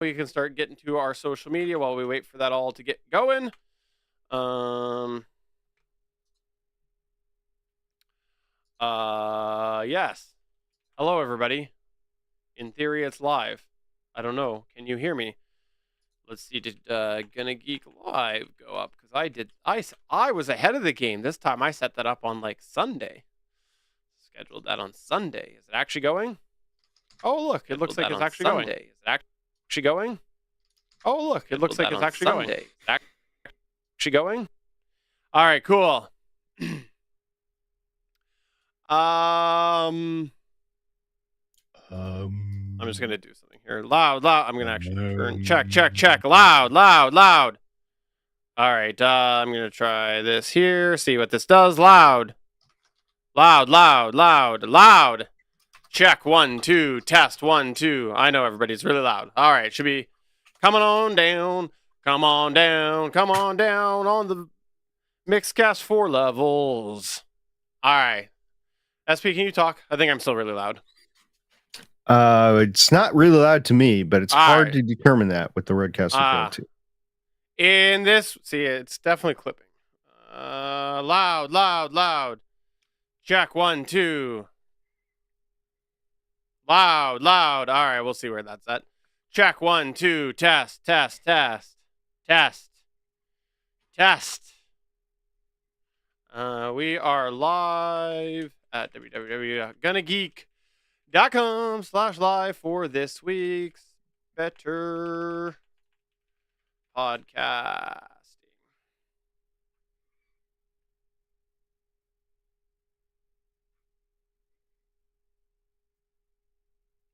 we can start getting to our social media while we wait for that all to get going. Yes. Hello, everybody. In theory, it's live. I don't know. Can you hear me? Let's see. Did Gonna Geek Live go up? Because I was ahead of the game this time. I set that up on like Sunday. Scheduled that on Sunday. Is it actually going? Oh, look. It looks like it's actually going. Is it actually going? Oh, look. It looks like it's actually going. Is it actually going? All right, cool. I'm just gonna do something here. Loud. I'm gonna actually turn. Check. Loud. All right. I'm gonna try this here. See what this does. Loud. Check 1 2. Test 1 2. I know everybody's really loud. All right. Should be coming on down. Come on down on the Mixcast 4 levels. All right. SP, can you talk? I think I'm still really loud. It's not really loud to me, but it's hard to determine that with the Rodecaster 2. In this, see, it's definitely clipping. Loud. Check 1 2. Loud. All right, we'll see where that's at. Check 1 2. Test. We are live at www.gonnageek.com/live for this week's Better Podcasting.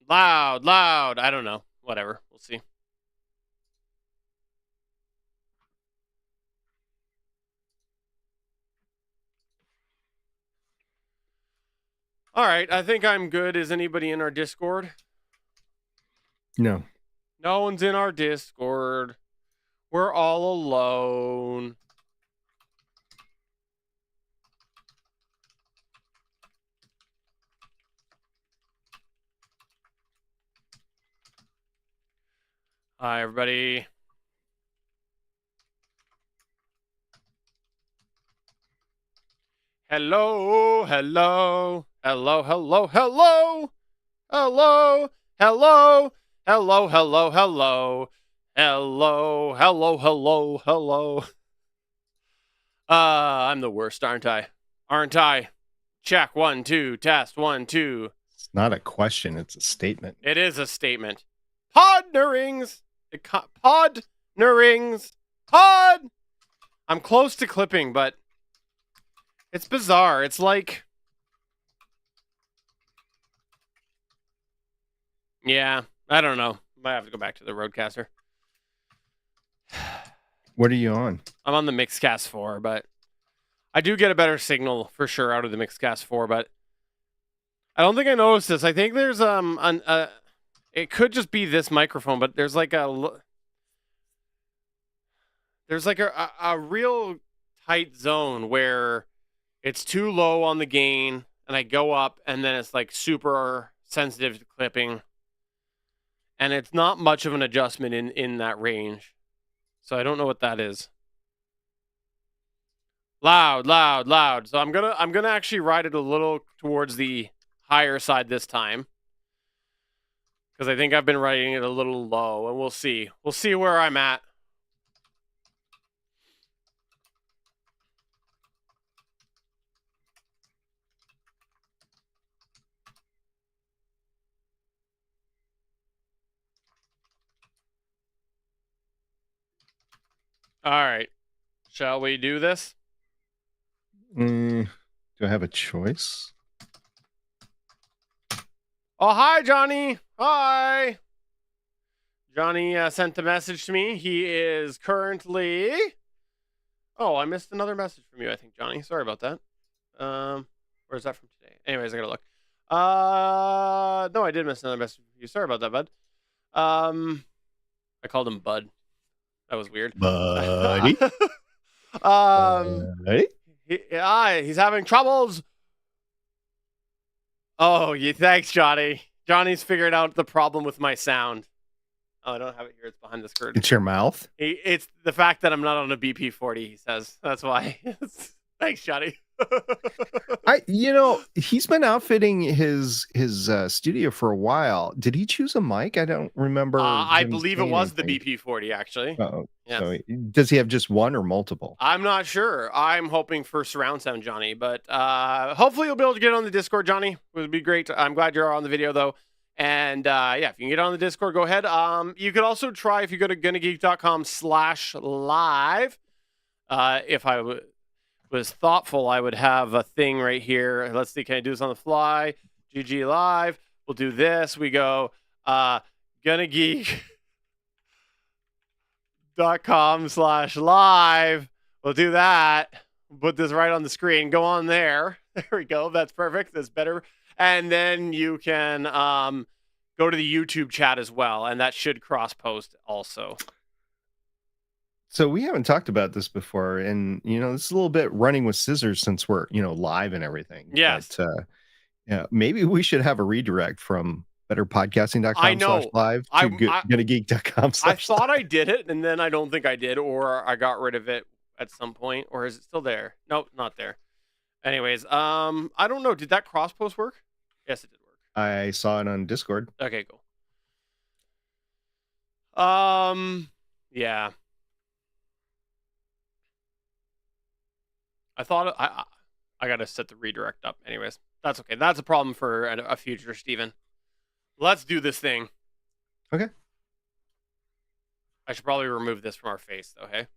Loud. I don't know. Whatever. We'll see. All right. I think I'm good. Is anybody in our Discord? No. No one's in our Discord. We're all alone. Hi, everybody. Hello. Hello. I'm the worst, aren't I? Check 1 2. Test 1 2. It's not a question. It's a statement. It is a statement. Podnerings. I'm close to clipping, but it's bizarre. It's like, yeah, I don't know. Might have to go back to the Rodecaster. What are you on? I'm on the Mixcast 4, but I do get a better signal for sure out of the Mixcast 4, but I don't think I noticed this. I think there's it could just be this microphone, but there's like a real tight zone where it's too low on the gain and I go up and then it's like super sensitive to clipping. And it's not much of an adjustment in that range. So I don't know what that is. Loud. So I'm gonna actually ride it a little towards the higher side this time. Because I think I've been riding it a little low, and we'll see. We'll see where I'm at. All right. Shall we do this? Do I have a choice? Oh, hi, Johnny. Hi. Johnny sent a message to me. He is currently... Oh, I missed another message from you, I think, Johnny. Sorry about that. Where's that from today? Anyways, I gotta look. No, I did miss another message from you. Sorry about that, bud. I called him Bud. That was weird. Buddy. He's having troubles. Oh, thanks, Johnny. Johnny's figured out the problem with my sound. Oh, I don't have it here. It's behind the skirt. It's your mouth. It's the fact that I'm not on a BP40. He says that's why. Thanks, Johnny. He's been outfitting his studio for a while. Did he choose a mic? I don't remember. I believe it was the BP40, actually. Oh, yes. So does he have just one or multiple? I'm not sure. I'm hoping for surround sound, Johnny, but hopefully you'll be able to get on the Discord, Johnny. It would be great. I'm glad you're on the video, though. And yeah, if you can get on the Discord, go ahead. You could also try, if you go to gonnageek.com/live. If I was thoughtful, I would have a thing right here. Let's see, can I do this on the fly? GG Live. We'll do this. We go gonnageek.com/live. We'll do that. Put this right on the screen. Go on there. There we go. That's perfect. That's better. And then you can go to the YouTube chat as well, and that should cross-post also. So we haven't talked about this before, and this is a little bit running with scissors since we're live and everything. Yes. But, maybe we should have a redirect from betterpodcasting.com/live to gonnageek.com. I thought I did it, and then I don't think I did, or I got rid of it at some point, or is it still there? Nope, not there. Anyways, I don't know. Did that cross-post work? Yes, it did work. I saw it on Discord. Okay, cool. Yeah. I thought I got to set the redirect up. Anyways, that's okay. That's a problem for a future Steven. Let's do this thing. Okay. I should probably remove this from our face, though, hey?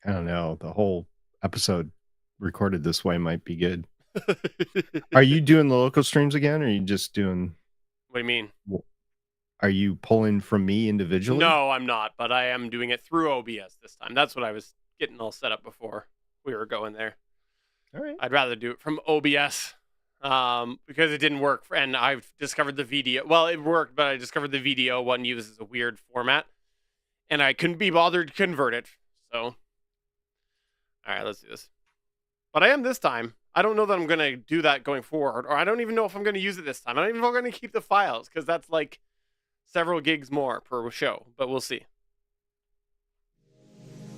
I don't know. The whole episode recorded this way might be good. Are you doing the local streams again, or are you just doing... What do you mean? Are you pulling from me individually? No, I'm not, but I am doing it through OBS this time. That's what I was getting all set up before we were going there. All right. I'd rather do it from OBS because it didn't work. And I've discovered the video. Well, it worked, but I discovered the video one uses a weird format. And I couldn't be bothered to convert it. So, all right, let's do this. But I am this time. I don't know that I'm going to do that going forward. Or I don't even know if I'm going to use it this time. I don't even know if I'm going to keep the files because that's like several gigs more per show. But we'll see.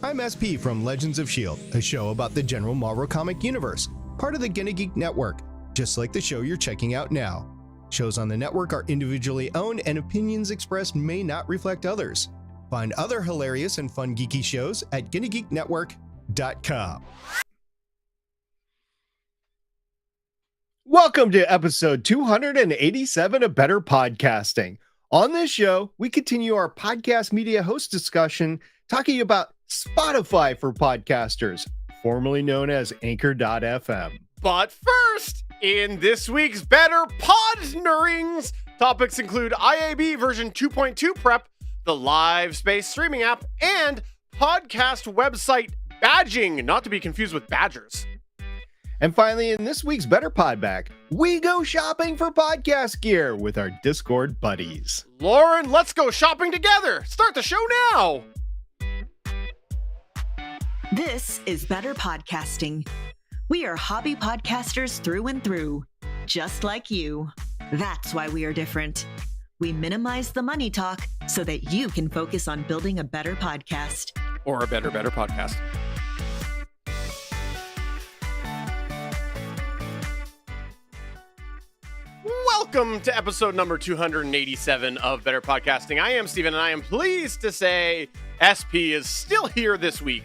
I'm SP from Legends of S.H.I.E.L.D., a show about the general Marvel comic universe, part of the Gonna Geek Network, just like the show you're checking out now. Shows on the network are individually owned and opinions expressed may not reflect others. Find other hilarious and fun geeky shows at GonnaGeekNetwork.com. Welcome to episode 287 of Better Podcasting. On this show, we continue our podcast media host discussion talking about Spotify for podcasters, formerly known as Anchor.fm. But first, in this week's Better Podnerings, topics include IAB version 2.2 prep, the Live Space streaming app, and podcast website badging, not to be confused with badgers. And finally, in this week's Better Podback, we go shopping for podcast gear with our Discord buddies. Lauren, let's go shopping together. Start the show now. This is Better Podcasting. We are hobby podcasters through and through, just like you. That's why we are different. We minimize the money talk so that you can focus on building a better podcast. Or a better podcast. Welcome to episode number 287 of Better Podcasting. I am Steven, and I am pleased to say SP is still here this week.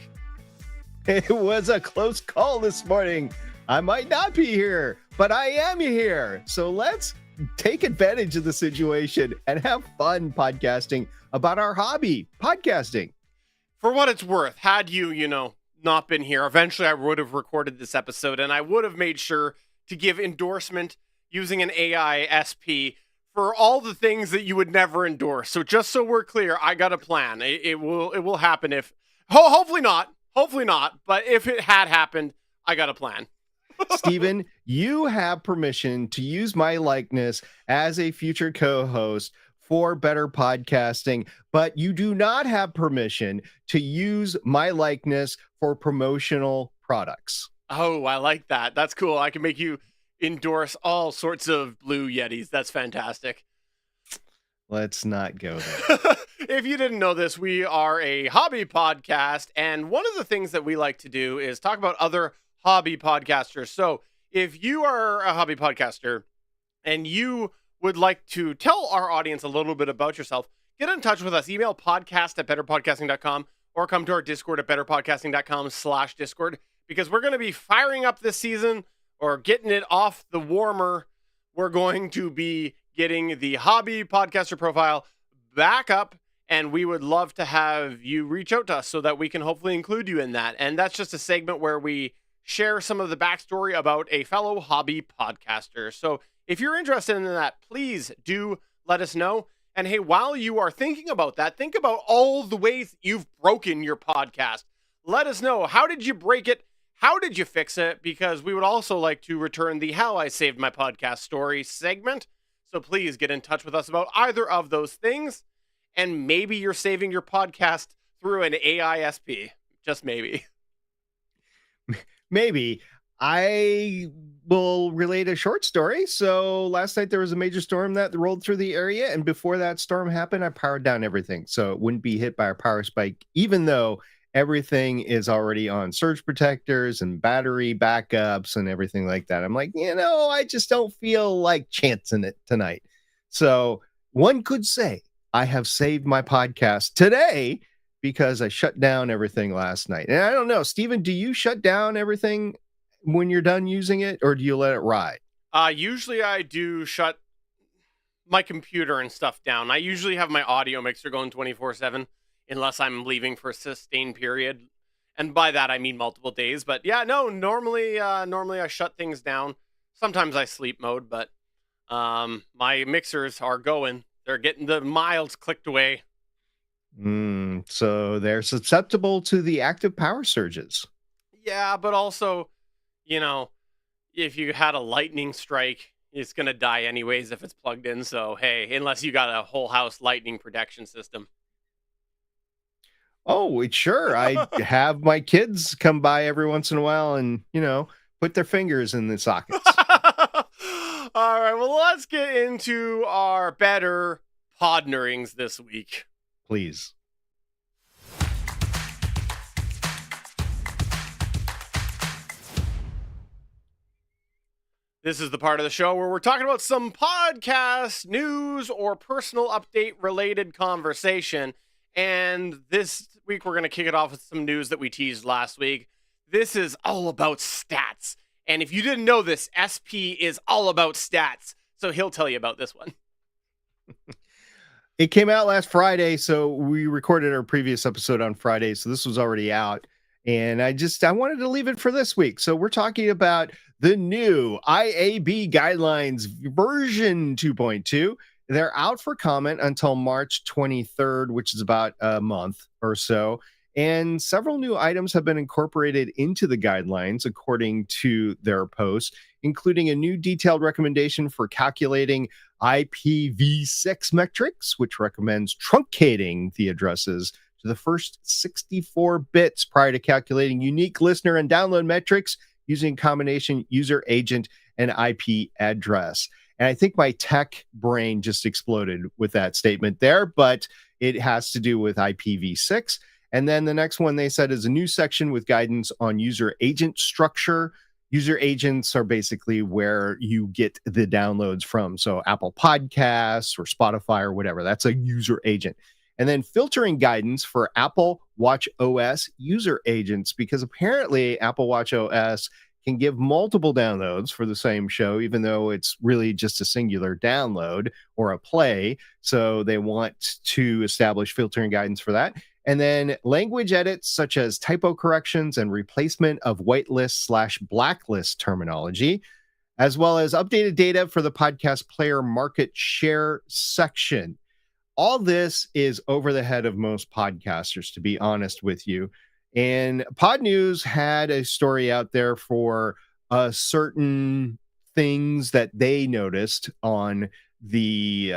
It was a close call this morning. I might not be here, but I am here. So let's take advantage of the situation and have fun podcasting about our hobby, podcasting. For what it's worth, had you not been here, eventually I would have recorded this episode, and I would have made sure to give endorsement using an AI SP for all the things that you would never endorse. So just so we're clear, I got a plan. It will happen if, hopefully not, but if it had happened, I got a plan. Steven, you have permission to use my likeness as a future co-host for Better Podcasting, but you do not have permission to use my likeness for promotional products. Oh, I like that. That's cool. I can make you endorse all sorts of blue Yetis. That's fantastic. Let's not go there. If you didn't know this, we are a hobby podcast, and one of the things that we like to do is talk about other hobby podcasters. So if you are a hobby podcaster and you would like to tell our audience a little bit about yourself, get in touch with us. Email podcast@betterpodcasting.com or come to our Discord at betterpodcasting.com/Discord, because we're going to be firing up this season, or getting it off the warmer. We're going to be getting the hobby podcaster profile back up, and we would love to have you reach out to us so that we can hopefully include you in that. And that's just a segment where we share some of the backstory about a fellow hobby podcaster. So if you're interested in that, please do let us know. And hey, while you are thinking about that, think about all the ways you've broken your podcast. Let us know. How did you break it? How did you fix it? Because we would also like to return the How I Saved My Podcast story segment. So please get in touch with us about either of those things. And maybe you're saving your podcast through an AISP. Just maybe. Maybe. I will relate a short story. So last night there was a major storm that rolled through the area, and before that storm happened, I powered down everything so it wouldn't be hit by a power spike, even though everything is already on surge protectors and battery backups and everything like that. I'm like, I just don't feel like chancing it tonight. So one could say I have saved my podcast today because I shut down everything last night. And I don't know, Steven, do you shut down everything when you're done using it, or do you let it ride? Usually I do shut my computer and stuff down. I usually have my audio mixer going 24/7 unless I'm leaving for a sustained period. And by that I mean multiple days. But yeah, no, normally I shut things down. Sometimes I sleep mode, but my mixers are going. They're getting the miles clicked away. So they're susceptible to the active power surges. Yeah, but also, if you had a lightning strike, it's going to die anyways if it's plugged in. So, hey, unless you got a whole house lightning protection system. Oh, sure. I have my kids come by every once in a while and, put their fingers in the sockets. All right, well, let's get into our better podnerings this week. Please. This is the part of the show where we're talking about some podcast news or personal update related conversation. And this week, we're going to kick it off with some news that we teased last week. This is all about stats. And if you didn't know this, SP is all about stats. So he'll tell you about this one. It came out last Friday, so we recorded our previous episode on Friday, so this was already out. And I wanted to leave it for this week. So we're talking about the new IAB guidelines version 2.2. They're out for comment until March 23rd, which is about a month or so. And several new items have been incorporated into the guidelines, according to their post, including a new detailed recommendation for calculating IPv6 metrics, which recommends truncating the addresses to the first 64 bits prior to calculating unique listener and download metrics using combination user agent and IP address. And I think my tech brain just exploded with that statement there, but it has to do with IPv6. And then the next one they said is a new section with guidance on user agent structure. User agents are basically where you get the downloads from. So Apple Podcasts or Spotify or whatever, that's a user agent. And then filtering guidance for Apple Watch OS user agents, because apparently Apple Watch OS can give multiple downloads for the same show, even though it's really just a singular download or a play. So they want to establish filtering guidance for that. And then language edits such as typo corrections and replacement of whitelist/blacklist terminology, as well as updated data for the podcast player market share section. All this is over the head of most podcasters, to be honest with you. And Pod News had a story out there for certain things that they noticed on the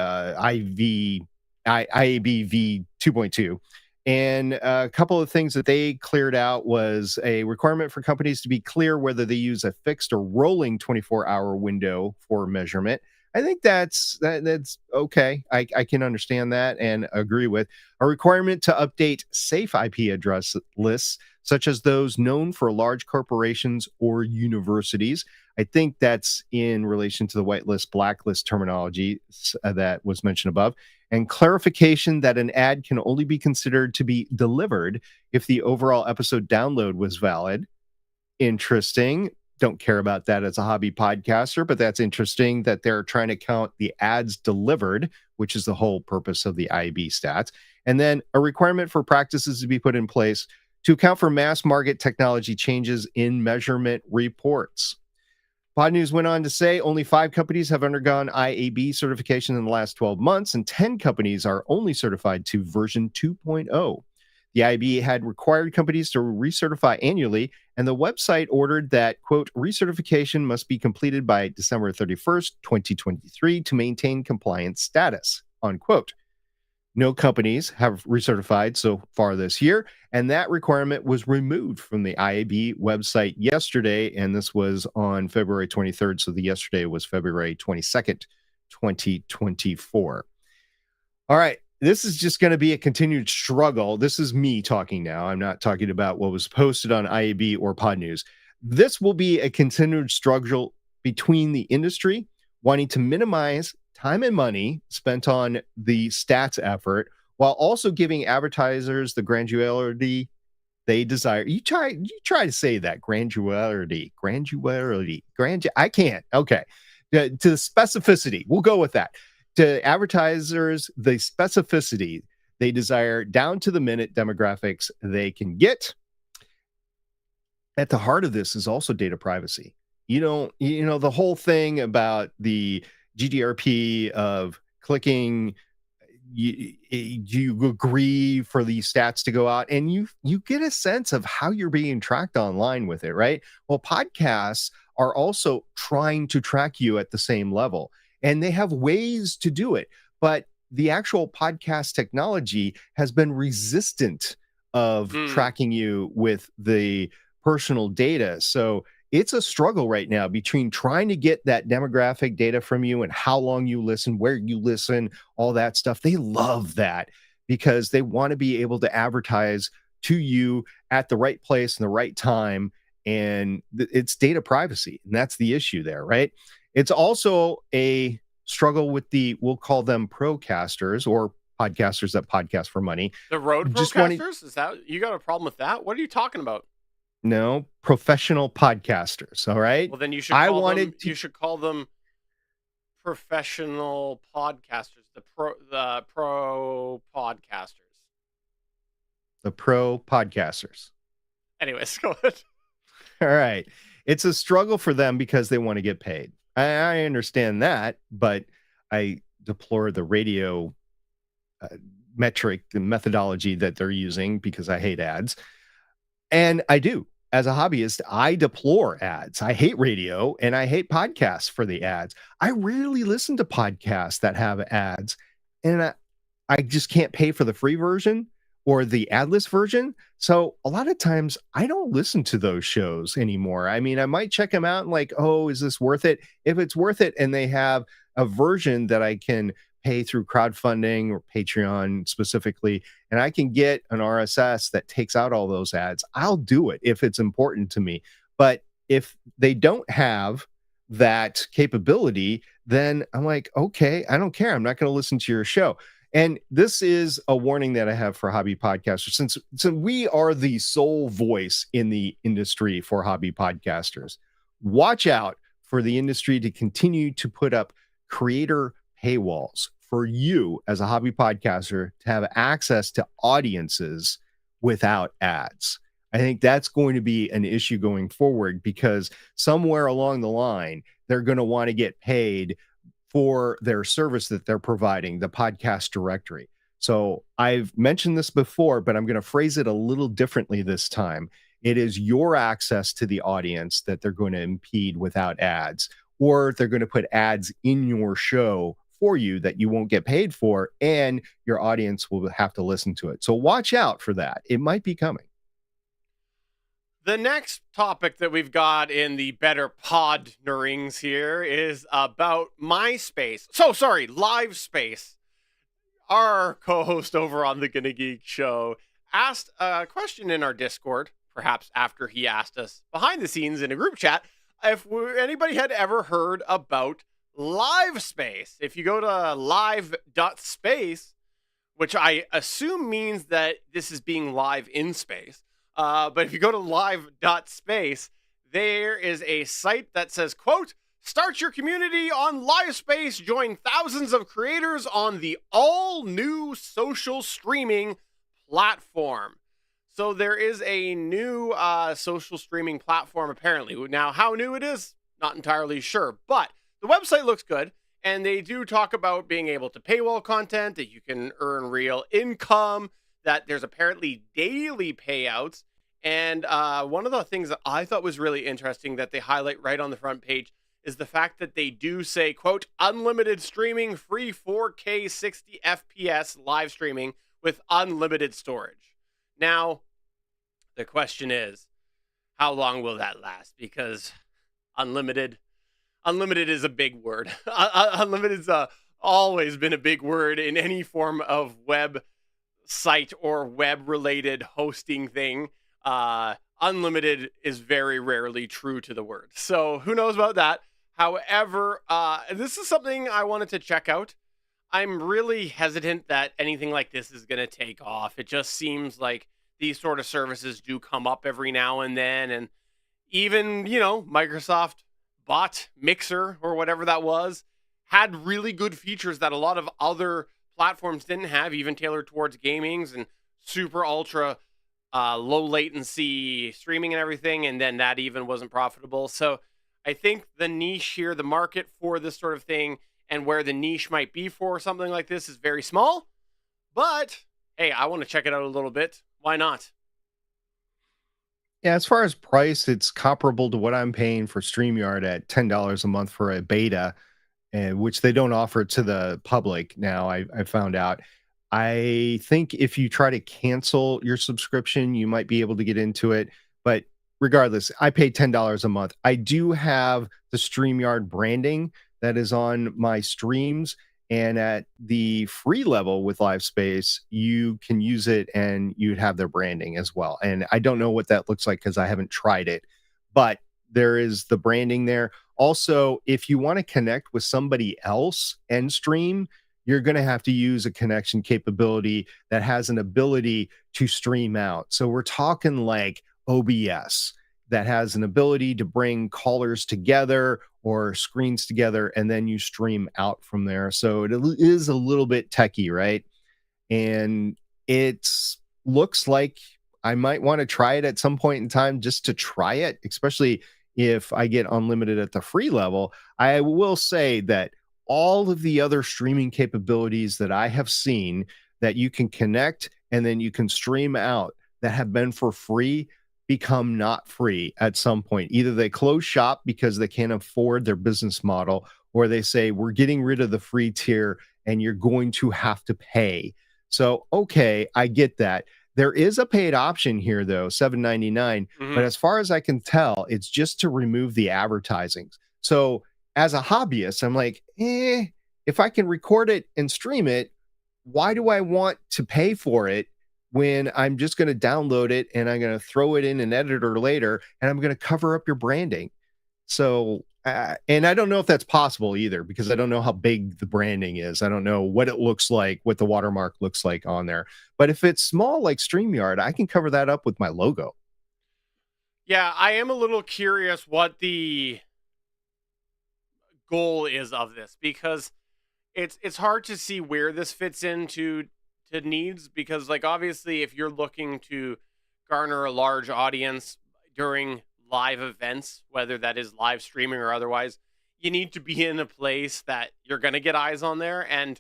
IABV 2.2. And a couple of things that they cleared out was a requirement for companies to be clear whether they use a fixed or rolling 24-hour window for measurement, I think that's okay. I can understand that and agree with a requirement to update safe IP address lists, such as those known for large corporations or universities. I think that's in relation to the whitelist, blacklist terminology that was mentioned above, and clarification that an ad can only be considered to be delivered if the overall episode download was valid. Interesting. Don't care about that as a hobby podcaster, but that's interesting that they're trying to count the ads delivered, which is the whole purpose of the IAB stats. And then a requirement for practices to be put in place to account for mass market technology changes in measurement reports. Pod News went on to say only 5 companies have undergone IAB certification in the last 12 months, and 10 companies are only certified to version 2.0. The IAB had required companies to recertify annually, and the website ordered that, quote, recertification must be completed by December 31st, 2023 to maintain compliance status, unquote. No companies have recertified so far this year, and that requirement was removed from the IAB website yesterday, and this was on February 23rd, so the yesterday was February 22nd, 2024. All right, this is just going to be a continued struggle. This is me talking now. I'm not talking about what was posted on IAB or Pod News. This will be a continued struggle between the industry wanting to minimize time and money spent on the stats effort while also giving advertisers the granularity they desire. You try to say that granularity. I can't. Okay. To the specificity. We'll go with that. To advertisers, the specificity they desire down to the minute demographics they can get. At the heart of this is also data privacy. You know, the whole thing about the GDPR of clicking, you agree for the stats to go out, and you get a sense of how you're being tracked online with it, right? Well, podcasts are also trying to track you at the same level, and they have ways to do it, but the actual podcast technology has been resistant of tracking you with the personal data. So it's a struggle right now between trying to get that demographic data from you and how long you listen, where you listen, all that stuff. They love that because they want to be able to advertise to you at the right place and the right time. And it's data privacy. And that's the issue there, right? It's also a struggle with we'll call them procasters or podcasters that podcast for money. The road procasters? Is that, you got a problem with that? What are you talking about? No, professional podcasters. All right. Well, then you should you should call them professional podcasters. The pro podcasters. The pro podcasters. Anyways, go ahead. All right. It's a struggle for them because they want to get paid. I understand that, but I deplore the radio metric, the methodology that they're using because I hate ads. And I do. As a hobbyist, I deplore ads. I hate radio and I hate podcasts for the ads. I rarely listen to podcasts that have ads, and I just can't pay for the free version or the adless version. So a lot of times I don't listen to those shows anymore. I mean, I might check them out and like, oh, is this worth it? If it's worth it and they have a version that I can pay through crowdfunding or Patreon specifically, and I can get an RSS that takes out all those ads, I'll do it if it's important to me. But if they don't have that capability, then I'm like, okay, I don't care. I'm not going to listen to your show. And this is a warning that I have for hobby podcasters, since we are the sole voice in the industry for hobby podcasters. Watch out for the industry to continue to put up creator paywalls for you as a hobby podcaster to have access to audiences without ads. I think that's going to be an issue going forward because somewhere along the line, they're going to want to get paid for their service that they're providing, the podcast directory. So I've mentioned this before, but I'm going to phrase it a little differently this time. It is your access to the audience that they're going to impede without ads, or they're going to put ads in your show for you that you won't get paid for, and your audience will have to listen to it. So watch out for that. It might be coming. The next topic that we've got in the better podnerings here is about MySpace. So sorry, Live Space. Our co-host over on the Gonna Geek show asked a question in our Discord, perhaps after he asked us behind the scenes in a group chat, if anybody had ever heard about Live Space. If you go to live.space, which I assume means that this is being live in space, but if you go to live.space, there is a site that says, quote, start your community on LiveSpace. Join thousands of creators on the all-new social streaming platform. So there is a new social streaming platform, apparently. Now, how new it is, not entirely sure. But the website looks good, and they do talk about being able to paywall content, that you can earn real income, that there's apparently daily payouts. And one of the things that I thought was really interesting that they highlight right on the front page is the fact that they do say, quote, unlimited streaming, free 4K 60 FPS live streaming with unlimited storage. Now, the question is, how long will that last? Because unlimited is a big word. Unlimited's always been a big word in any form of web site or web-related hosting thing. Unlimited is very rarely true to the word. So who knows about that? However, this is something I wanted to check out. I'm really hesitant that anything like this is going to take off. It just seems like these sort of services do come up every now and then. And even, Microsoft bought Mixer or whatever that was, had really good features that a lot of other platforms didn't have, even tailored towards gamings and super ultra low latency streaming and everything. And then that even wasn't profitable. So I think the niche here, the market for this sort of thing and where the niche might be for something like this is very small. But hey, I want to check it out a little bit. Why not? Yeah, as far as price, it's comparable to what I'm paying for StreamYard at $10 a month for a beta, which they don't offer to the public now. I found out. I think if you try to cancel your subscription, you might be able to get into it. But regardless, I pay $10 a month. I do have the StreamYard branding that is on my streams. And at the free level with LiveSpace, you can use it and you'd have their branding as well. And I don't know what that looks like because I haven't tried it, but there is the branding there. Also, if you want to connect with somebody else and stream, you're going to have to use a connection capability that has an ability to stream out. So we're talking like OBS that has an ability to bring callers together or screens together, and then you stream out from there. So it is a little bit techie, right? And it looks like I might want to try it at some point in time just to try it, especially if I get unlimited at the free level. I will say that all of the other streaming capabilities that I have seen that you can connect and then you can stream out that have been for free become not free at some point. Either they close shop because they can't afford their business model, or they say, we're getting rid of the free tier and you're going to have to pay. So, okay, I get that. There is a paid option here, though, $7.99. But as far as I can tell, it's just to remove the advertising. So as a hobbyist, I'm like, if I can record it and stream it, why do I want to pay for it when I'm just going to download it and I'm going to throw it in an editor later and I'm going to cover up your branding? So, and I don't know if that's possible either, because I don't know how big the branding is. I don't know what it looks like, what the watermark looks like on there. But if it's small like StreamYard, I can cover that up with my logo. Yeah, I am a little curious what the goal is of this, because it's hard to see where this fits into needs, because like obviously if you're looking to garner a large audience during live events, whether that is live streaming or otherwise, you need to be in a place that you're going to get eyes on there. And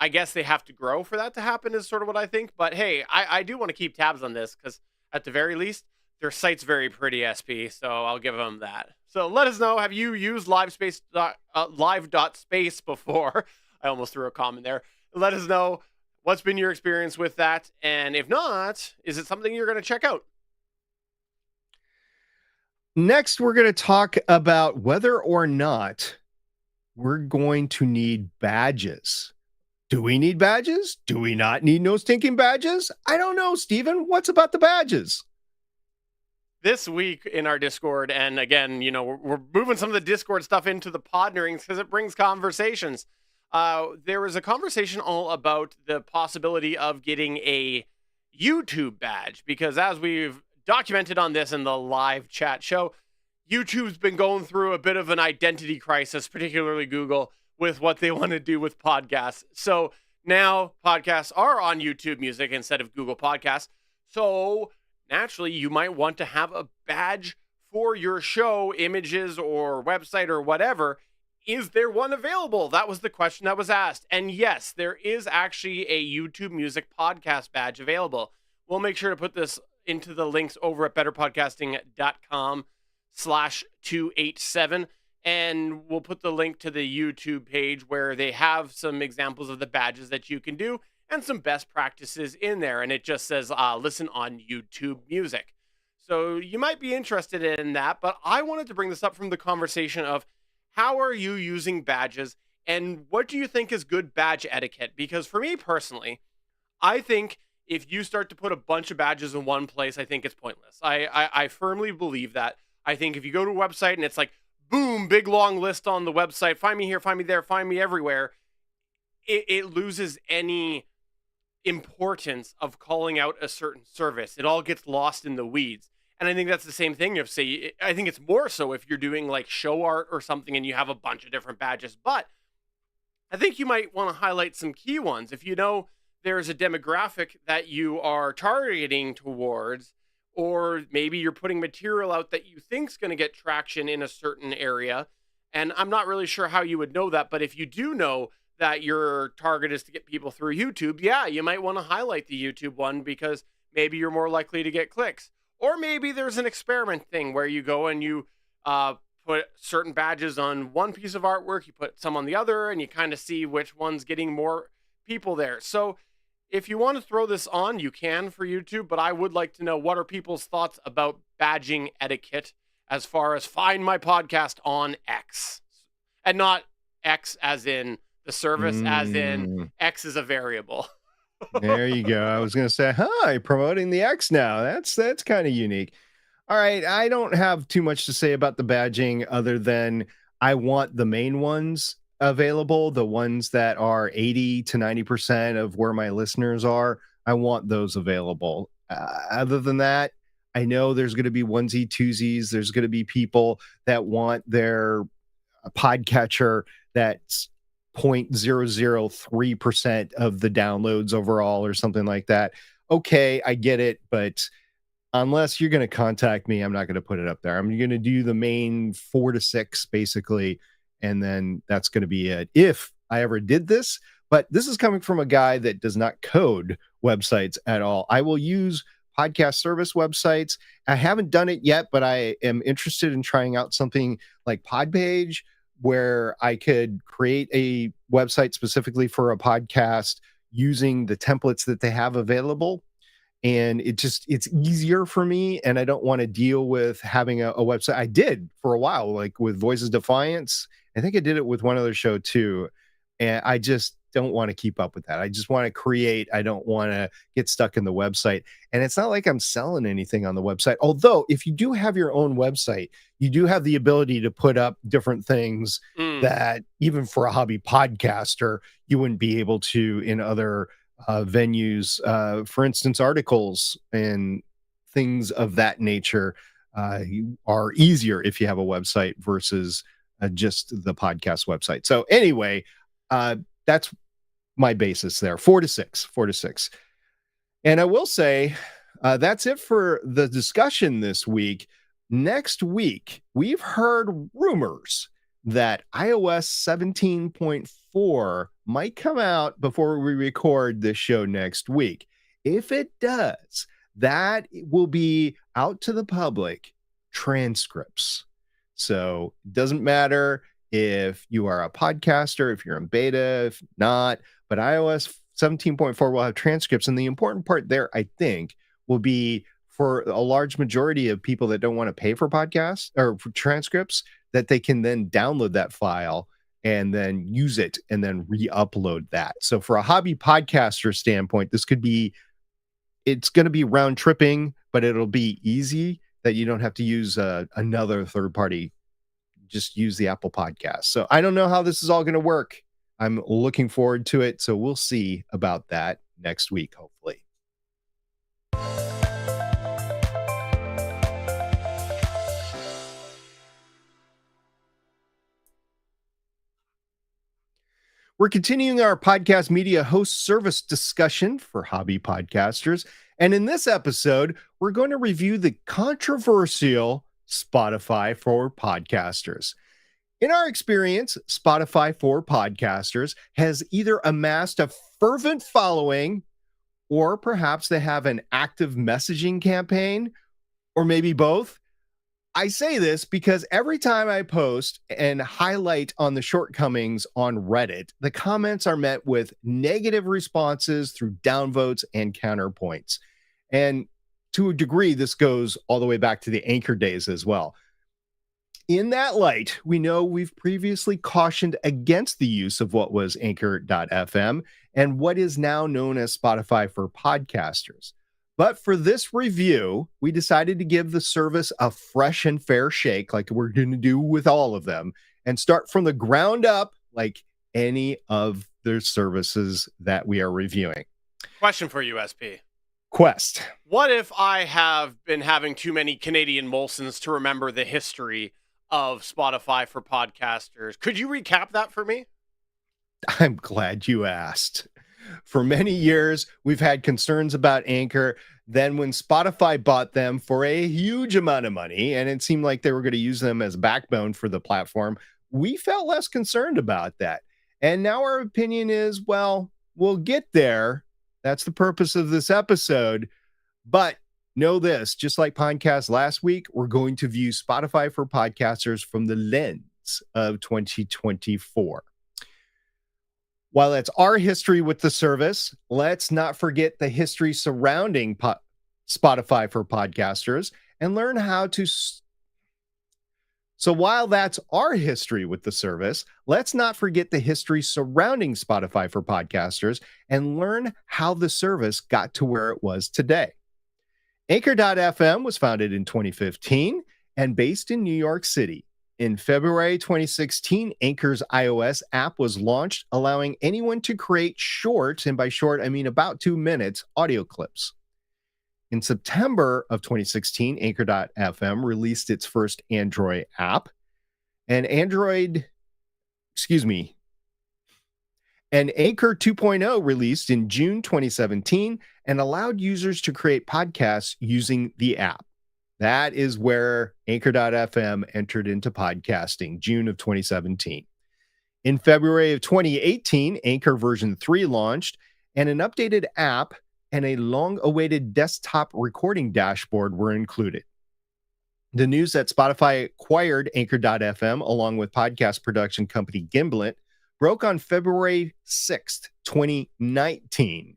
I guess they have to grow for that to happen is sort of what I think. But hey, I do want to keep tabs on this because at the very least, their site's very pretty, SP. So I'll give them that. So let us know, have you used live.space before? I almost threw a comment there. Let us know what's been your experience with that. And if not, is it something you're going to check out? Next, we're going to talk about whether or not we're going to need badges. Do we need badges? Do we not need no stinking badges? I don't know, Steven. What's about the badges? This week in our Discord, and again, we're moving some of the Discord stuff into the Podnerings because it brings conversations. There was a conversation all about the possibility of getting a YouTube badge, because as we've documented on this in the live chat show, YouTube's been going through a bit of an identity crisis, particularly Google, with what they want to do with podcasts. So now podcasts are on YouTube Music instead of Google Podcasts. So naturally, you might want to have a badge for your show, images or website or whatever. Is there one available? That was the question that was asked. And yes, there is actually a YouTube Music podcast badge available. We'll make sure to put this into the links over at betterpodcasting.com/287. And we'll put the link to the YouTube page where they have some examples of the badges that you can do and some best practices in there. And it just says, listen on YouTube Music. So you might be interested in that, but I wanted to bring this up from the conversation of how are you using badges and what do you think is good badge etiquette? Because for me personally, I think if you start to put a bunch of badges in one place, I think it's pointless. I firmly believe that. I think if you go to a website and it's like, boom, big long list on the website, find me here, find me there, find me everywhere, it loses any importance of calling out a certain service. It all gets lost in the weeds. And I think that's the same thing if, say, I think it's more so if you're doing like show art or something and you have a bunch of different badges. But I think you might want to highlight some key ones. If you know there's a demographic that you are targeting towards, or maybe you're putting material out that you think is going to get traction in a certain area. And I'm not really sure how you would know that, but if you do know that your target is to get people through YouTube, yeah, you might want to highlight the YouTube one because maybe you're more likely to get clicks. Or maybe there's an experiment thing where you go and you put certain badges on one piece of artwork, you put some on the other, and you kind of see which one's getting more people there. So if you want to throw this on, you can for YouTube, but I would like to know what are people's thoughts about badging etiquette as far as find my podcast on X. And not X as in the service, as in X is a variable. There you go. I was going to say, hi, promoting the X now. That's kind of unique. All right. I don't have too much to say about the badging other than I want the main ones available, the ones that are 80 to 90% of where my listeners are. I want those available. Other than that, I know there's going to be onesie twosies. There's going to be people that want their podcatcher that's 0.003% of the downloads overall or something like that. Okay, I get it, but unless you're going to contact me, I'm not going to put it up there. I'm going to do the main 4 to 6 basically, and then that's going to be it if I ever did this. But this is coming from a guy that does not code websites at all. I will use podcast service websites. I haven't done it yet, but I am interested in trying out something like Podpage, where I could create a website specifically for a podcast using the templates that they have available. And it's easier for me. And I don't want to deal with having a website. I did for a while, like with Voices Defiance. I think I did it with one other show too. And I just don't want to keep up with that. I just want to create. I don't want to get stuck in the website. And it's not like I'm selling anything on the website. Although if you do have your own website, you do have the ability to put up different things that even for a hobby podcaster, you wouldn't be able to in other venues. For instance, articles and things of that nature are easier if you have a website versus just the podcast website. So anyway, that's my basis there. 4 to 6. And I will say that's it for the discussion this week. Next week, we've heard rumors that iOS 17.4 might come out before we record this show next week. If it does, that will be out to the public transcripts. So it doesn't matter if you are a podcaster, if you're in beta, if not, but iOS 17.4 will have transcripts. And the important part there, I think, will be for a large majority of people that don't want to pay for podcasts or for transcripts, that they can then download that file and then use it and then re-upload that. So for a hobby podcaster standpoint, it's going to be round tripping, but it'll be easy that you don't have to use another third party. Just use the Apple Podcast. So I don't know how this is all going to work. I'm looking forward to it. So we'll see about that next week, hopefully. We're continuing our podcast media host service discussion for hobby podcasters. And in this episode, we're going to review the controversial Spotify for podcasters. In our experience, Spotify for podcasters has either amassed a fervent following, or perhaps they have an active messaging campaign, or maybe both. I say this because every time I post and highlight on the shortcomings on Reddit, the comments are met with negative responses through downvotes and counterpoints. And to a degree, this goes all the way back to the Anchor days as well. In that light, we know we've previously cautioned against the use of what was Anchor.fm and what is now known as Spotify for podcasters. But for this review, we decided to give the service a fresh and fair shake, like we're going to do with all of them, and start from the ground up like any of their services that we are reviewing. Question for you, SP. Quest. What if I have been having too many Canadian Molsons to remember the history of Spotify for podcasters? Could you recap that for me? I'm glad you asked. For many years, we've had concerns about Anchor. Then when Spotify bought them for a huge amount of money, and it seemed like they were going to use them as backbone for the platform, we felt less concerned about that. And now our opinion is, well, we'll get there. That's the purpose of this episode. But know this, just like podcast last week, we're going to view Spotify for podcasters from the lens of 2024. While that's our history with the service, let's not forget the history surrounding Spotify for podcasters and learn how to. So while that's our history with the service, let's not forget the history surrounding Spotify for podcasters and learn how the service got to where it was today. Anchor.fm was founded in 2015 and based in New York City. In February 2016, Anchor's iOS app was launched, allowing anyone to create short, and by short, I mean about 2 minutes, audio clips. In September of 2016, Anchor.fm released its first Android app, and Anchor 2.0 released in June 2017 and allowed users to create podcasts using the app. That is where Anchor.fm entered into podcasting, June of 2017. In February of 2018, Anchor version 3 launched, and an updated app and a long-awaited desktop recording dashboard were included. The news that Spotify acquired Anchor.fm along with podcast production company Gimlet broke on February 6th, 2019.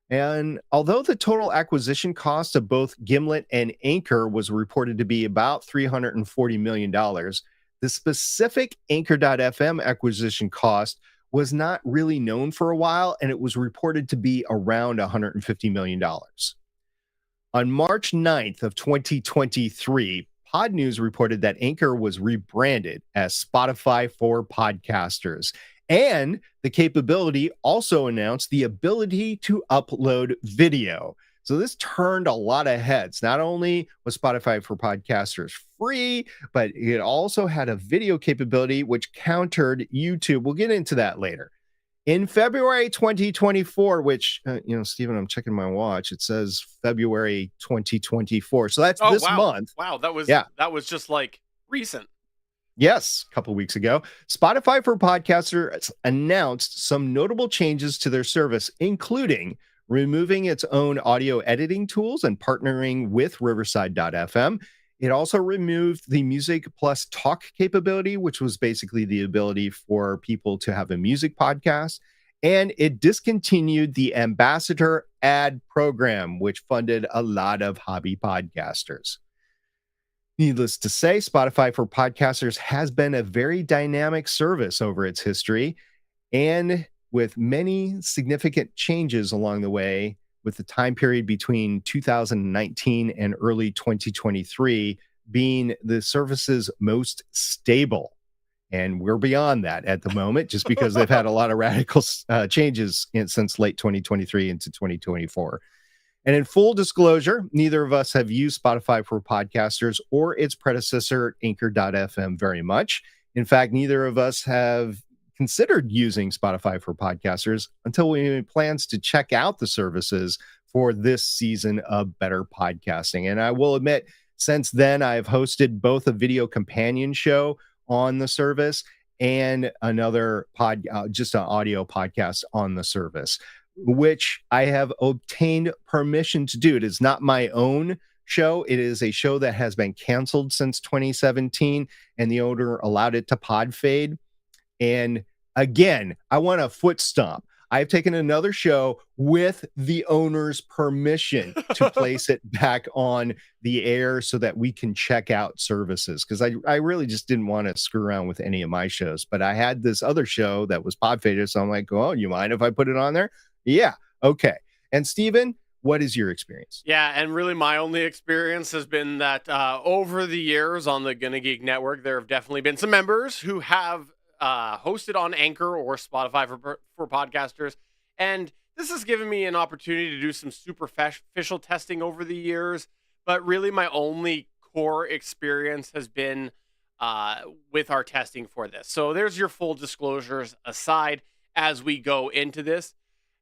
And although the total acquisition cost of both Gimlet and Anchor was reported to be about $340 million, the specific Anchor.fm acquisition cost was not really known for a while, and it was reported to be around $150 million. On March 9th of 2023, Pod News reported that Anchor was rebranded as Spotify for Podcasters. And the capability also announced the ability to upload video. So this turned a lot of heads. Not only was Spotify for Podcasters free, but it also had a video capability which countered YouTube. We'll get into that later. In February 2024, which, Stephen, I'm checking my watch. It says February 2024. So that's this month. Wow, that was just like recent. Yes, a couple of weeks ago, Spotify for Podcasters announced some notable changes to their service, including removing its own audio editing tools and partnering with Riverside.fm. It also removed the Music Plus Talk capability, which was basically the ability for people to have a music podcast. And it discontinued the Ambassador ad program, which funded a lot of hobby podcasters. Needless to say, Spotify for Podcasters has been a very dynamic service over its history, and with many significant changes along the way, with the time period between 2019 and early 2023 being the service's most stable. And we're beyond that at the moment, just because they've had a lot of radical changes since late 2023 into 2024. And in full disclosure, neither of us have used Spotify for Podcasters or its predecessor, Anchor.fm, very much. In fact, neither of us have considered using Spotify for Podcasters until we made plans to check out the services for this season of Better Podcasting. And I will admit, since then, I've hosted both a video companion show on the service and another just an audio podcast on the service, which I have obtained permission to do. It is not my own show. It is a show that has been canceled since 2017, and the owner allowed it to pod fade. And again, I want a foot stomp. I've taken another show with the owner's permission to place it back on the air so that we can check out services, because I really just didn't want to screw around with any of my shows. But I had this other show that was pod faded, so I'm like, oh, you mind if I put it on there? Yeah. Okay. And Steven, what is your experience? Yeah, and really my only experience has been that over the years on the Gonna Geek Network, there have definitely been some members who have hosted on Anchor or Spotify for Podcasters. And this has given me an opportunity to do some superficial testing over the years. But really my only core experience has been with our testing for this. So there's your full disclosures aside as we go into this.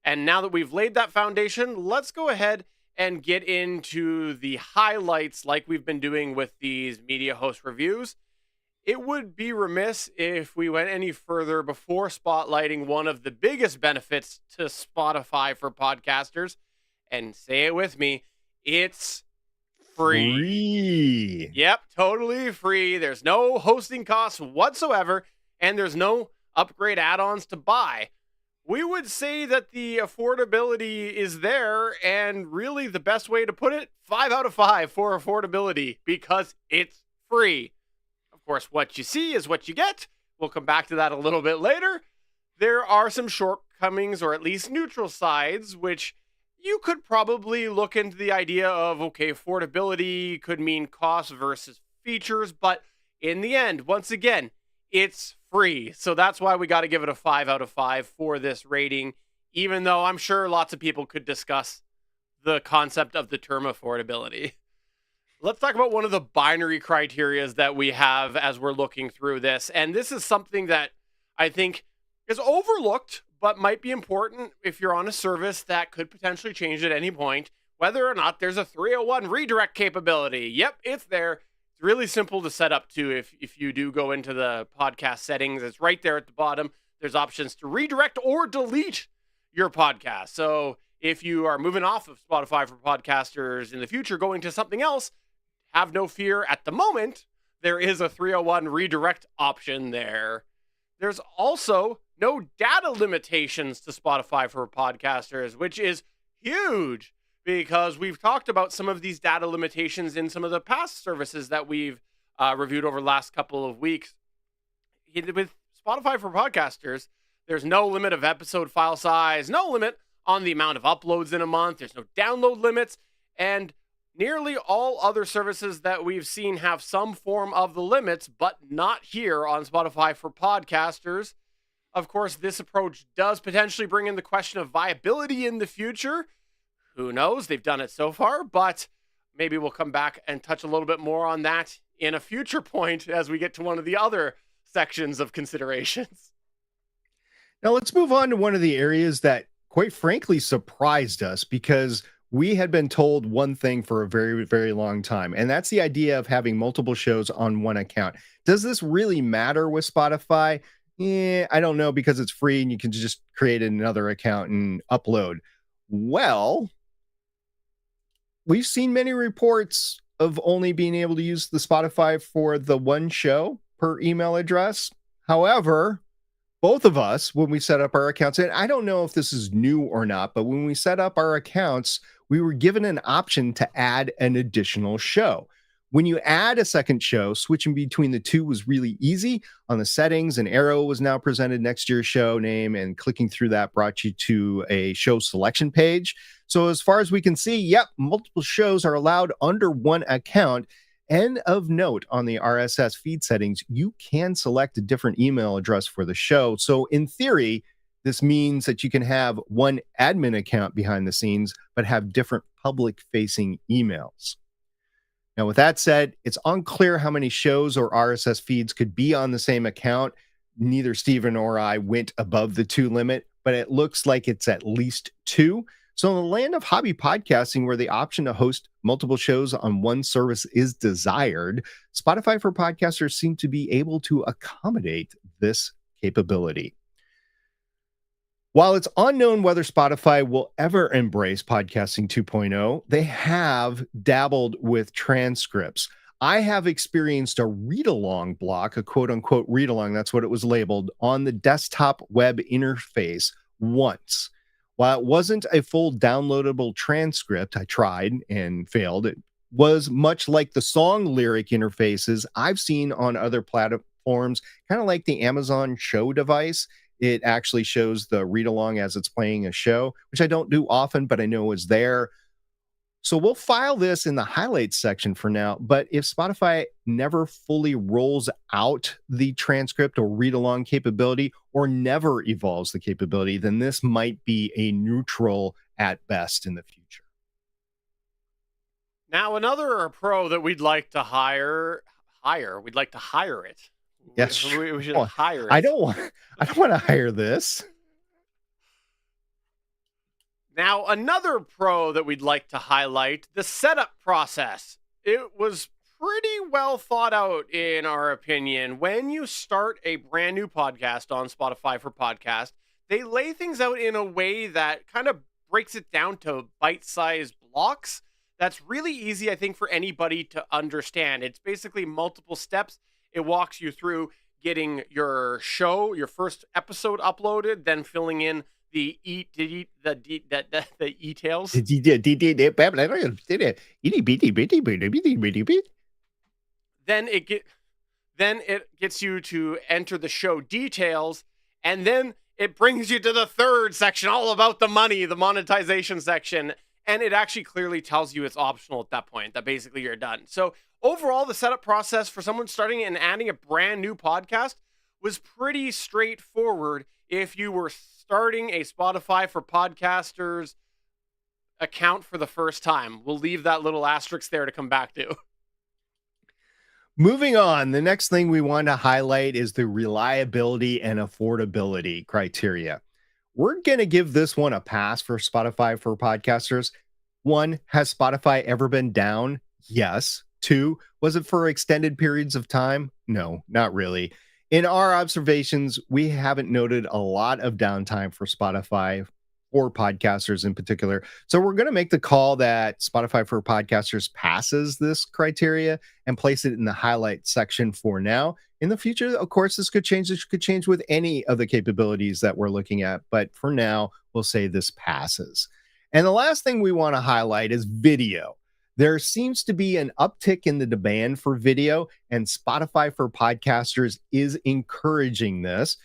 And now that we've laid that foundation, let's go ahead and get into the highlights like we've been doing with these media host reviews. It would be remiss if we went any further before spotlighting one of the biggest benefits to Spotify for Podcasters. And say it with me, it's free. Yep, totally free. There's no hosting costs whatsoever, and there's no upgrade add-ons to buy. We would say that the affordability is there, and really the best way to put it, 5 out of 5 for affordability, because it's free. Of course, what you see is what you get. We'll come back to that a little bit later. There are some shortcomings, or at least neutral sides, which you could probably look into the idea of, okay, affordability could mean cost versus features, but in the end, once again, it's free. So that's why we got to give it a 5 out of 5 for this rating, even though I'm sure lots of people could discuss the concept of the term affordability. Let's talk about one of the binary criterias that we have as we're looking through this. And this is something that I think is overlooked, but might be important if you're on a service that could potentially change at any point, whether or not there's a 301 redirect capability. Yep, it's there. It's really simple to set up too. If you do go into the podcast settings, it's right there at the bottom. There's options to redirect or delete your podcast. So if you are moving off of Spotify for Podcasters in the future, going to something else, have no fear. At the moment, there is a 301 redirect option there. There's also no data limitations to Spotify for Podcasters, which is huge because we've talked about some of these data limitations in some of the past services that we've reviewed over the last couple of weeks. With Spotify for Podcasters, there's no limit of episode file size, no limit on the amount of uploads in a month. There's no download limits, and nearly all other services that we've seen have some form of the limits, but not here on Spotify for Podcasters. Of course, this approach does potentially bring in the question of viability in the future. Who knows? They've done it so far, but maybe we'll come back and touch a little bit more on that in a future point as we get to one of the other sections of considerations. Now let's move on to one of the areas that quite frankly surprised us, because we had been told one thing for a very, very long time, and that's the idea of having multiple shows on one account. Does this really matter with Spotify? I don't know, because it's free and you can just create another account and upload. Well, we've seen many reports of only being able to use the Spotify for the one show per email address. However, both of us, when we set up our accounts, and I don't know if this is new or not, but when we set up our accounts, we were given an option to add an additional show. When you add a second show, switching between the two was really easy. On the settings, an arrow was now presented next to your show name, and clicking through that brought you to a show selection page. So as far as we can see, yep, multiple shows are allowed under one account. And of note, on the RSS feed settings, you can select a different email address for the show. So in theory, this means that you can have one admin account behind the scenes, but have different public-facing emails. Now, with that said, it's unclear how many shows or RSS feeds could be on the same account. Neither Stephen or I went above the 2 limit, but it looks like it's at least 2. So in the land of hobby podcasting, where the option to host multiple shows on one service is desired, Spotify for Podcasters seem to be able to accommodate this capability. While it's unknown whether Spotify will ever embrace Podcasting 2.0, they have dabbled with transcripts. I have experienced a read-along block, a quote-unquote read-along, that's what it was labeled, on the desktop web interface once. While it wasn't a full downloadable transcript, I tried and failed. It was much like the song lyric interfaces I've seen on other platforms, kind of like the Amazon Show device. It actually shows the read along as it's playing a show, which I don't do often, but I know is there. So we'll file this in the highlights section for now. But if Spotify never fully rolls out the transcript or read along capability, or never evolves the capability, then this might be a neutral at best in the future. Now, another pro that we'd like to hire it. Yes, we should hire it. I don't want to hire this. Now, another pro that we'd like to highlight, the setup process. It was pretty well thought out, in our opinion. When you start a brand new podcast on Spotify for Podcast, they lay things out in a way that kind of breaks it down to bite-sized blocks. That's really easy, I think, for anybody to understand. It's basically multiple steps. It walks you through getting your show, your first episode uploaded, then filling in the details. Then it gets you to enter the show details, and then it brings you to the third section, all about the money, the monetization section. And it actually clearly tells you it's optional at that point, that basically you're done. So overall, the setup process for someone starting and adding a brand new podcast was pretty straightforward if you were starting a Spotify for Podcasters account for the first time. We'll leave that little asterisk there to come back to. Moving on, the next thing we want to highlight is the reliability and affordability criteria. We're going to give this one a pass for Spotify for Podcasters. 1, has Spotify ever been down? Yes. 2, was it for extended periods of time? No, not really. In our observations, we haven't noted a lot of downtime for Spotify or podcasters in particular. So we're going to make the call that Spotify for Podcasters passes this criteria and place it in the highlight section for now. In the future, of course, this could change. This could change with any of the capabilities that we're looking at. But for now, we'll say this passes. And the last thing we want to highlight is video. There seems to be an uptick in the demand for video, and Spotify for Podcasters is encouraging this.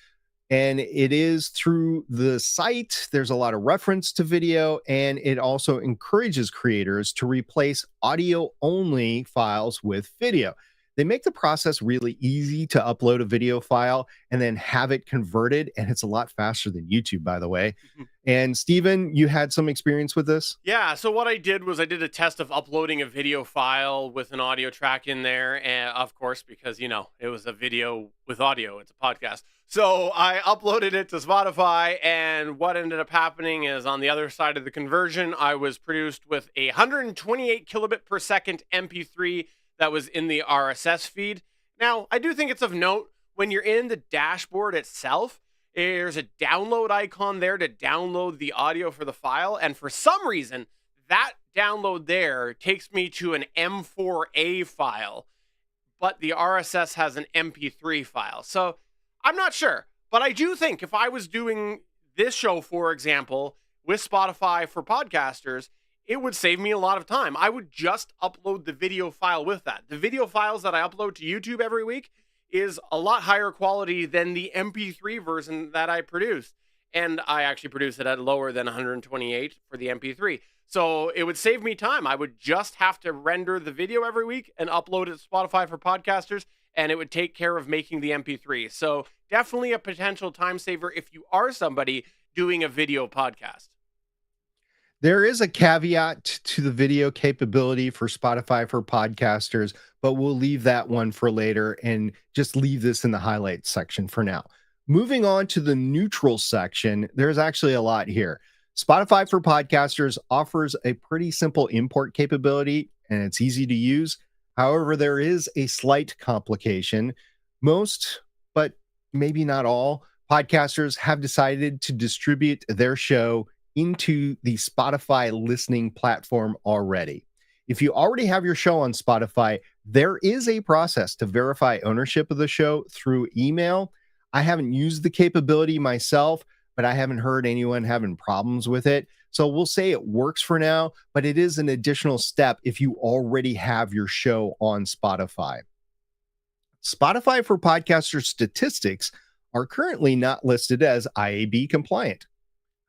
And it is through the site. There's a lot of reference to video, and it also encourages creators to replace audio-only files with video. They make the process really easy to upload a video file and then have it converted. And it's a lot faster than YouTube, by the way. And Stephen, you had some experience with this? Yeah. So what I did was I did a test of uploading a video file with an audio track in there. And of course, because, you know, it was a video with audio, it's a podcast. So I uploaded it to Spotify. And what ended up happening is on the other side of the conversion, I was produced with a 128 kilobit per second MP3 that was in the RSS feed. Now, I do think it's of note when you're in the dashboard itself, there's a download icon there to download the audio for the file. And for some reason, that download there takes me to an M4A file, but the RSS has an MP3 file. So I'm not sure. But I do think if I was doing this show, for example, with Spotify for podcasters, it would save me a lot of time. I would just upload the video file with that. The video files that I upload to YouTube every week is a lot higher quality than the MP3 version that I produce. And I actually produce it at lower than 128 for the MP3. So it would save me time. I would just have to render the video every week and upload it to Spotify for podcasters, and it would take care of making the MP3. So definitely a potential time saver if you are somebody doing a video podcast. There is a caveat to the video capability for Spotify for podcasters, but we'll leave that one for later and just leave this in the highlights section for now. Moving on to the neutral section, there's actually a lot here. Spotify for podcasters offers a pretty simple import capability, and it's easy to use. However, there is a slight complication. Most, but maybe not all, podcasters have decided to distribute their show into the Spotify listening platform already. If you already have your show on Spotify, there is a process to verify ownership of the show through email. I haven't used the capability myself, but I haven't heard anyone having problems with it. So we'll say it works for now, but it is an additional step if you already have your show on Spotify. Spotify for Podcasters statistics are currently not listed as IAB compliant.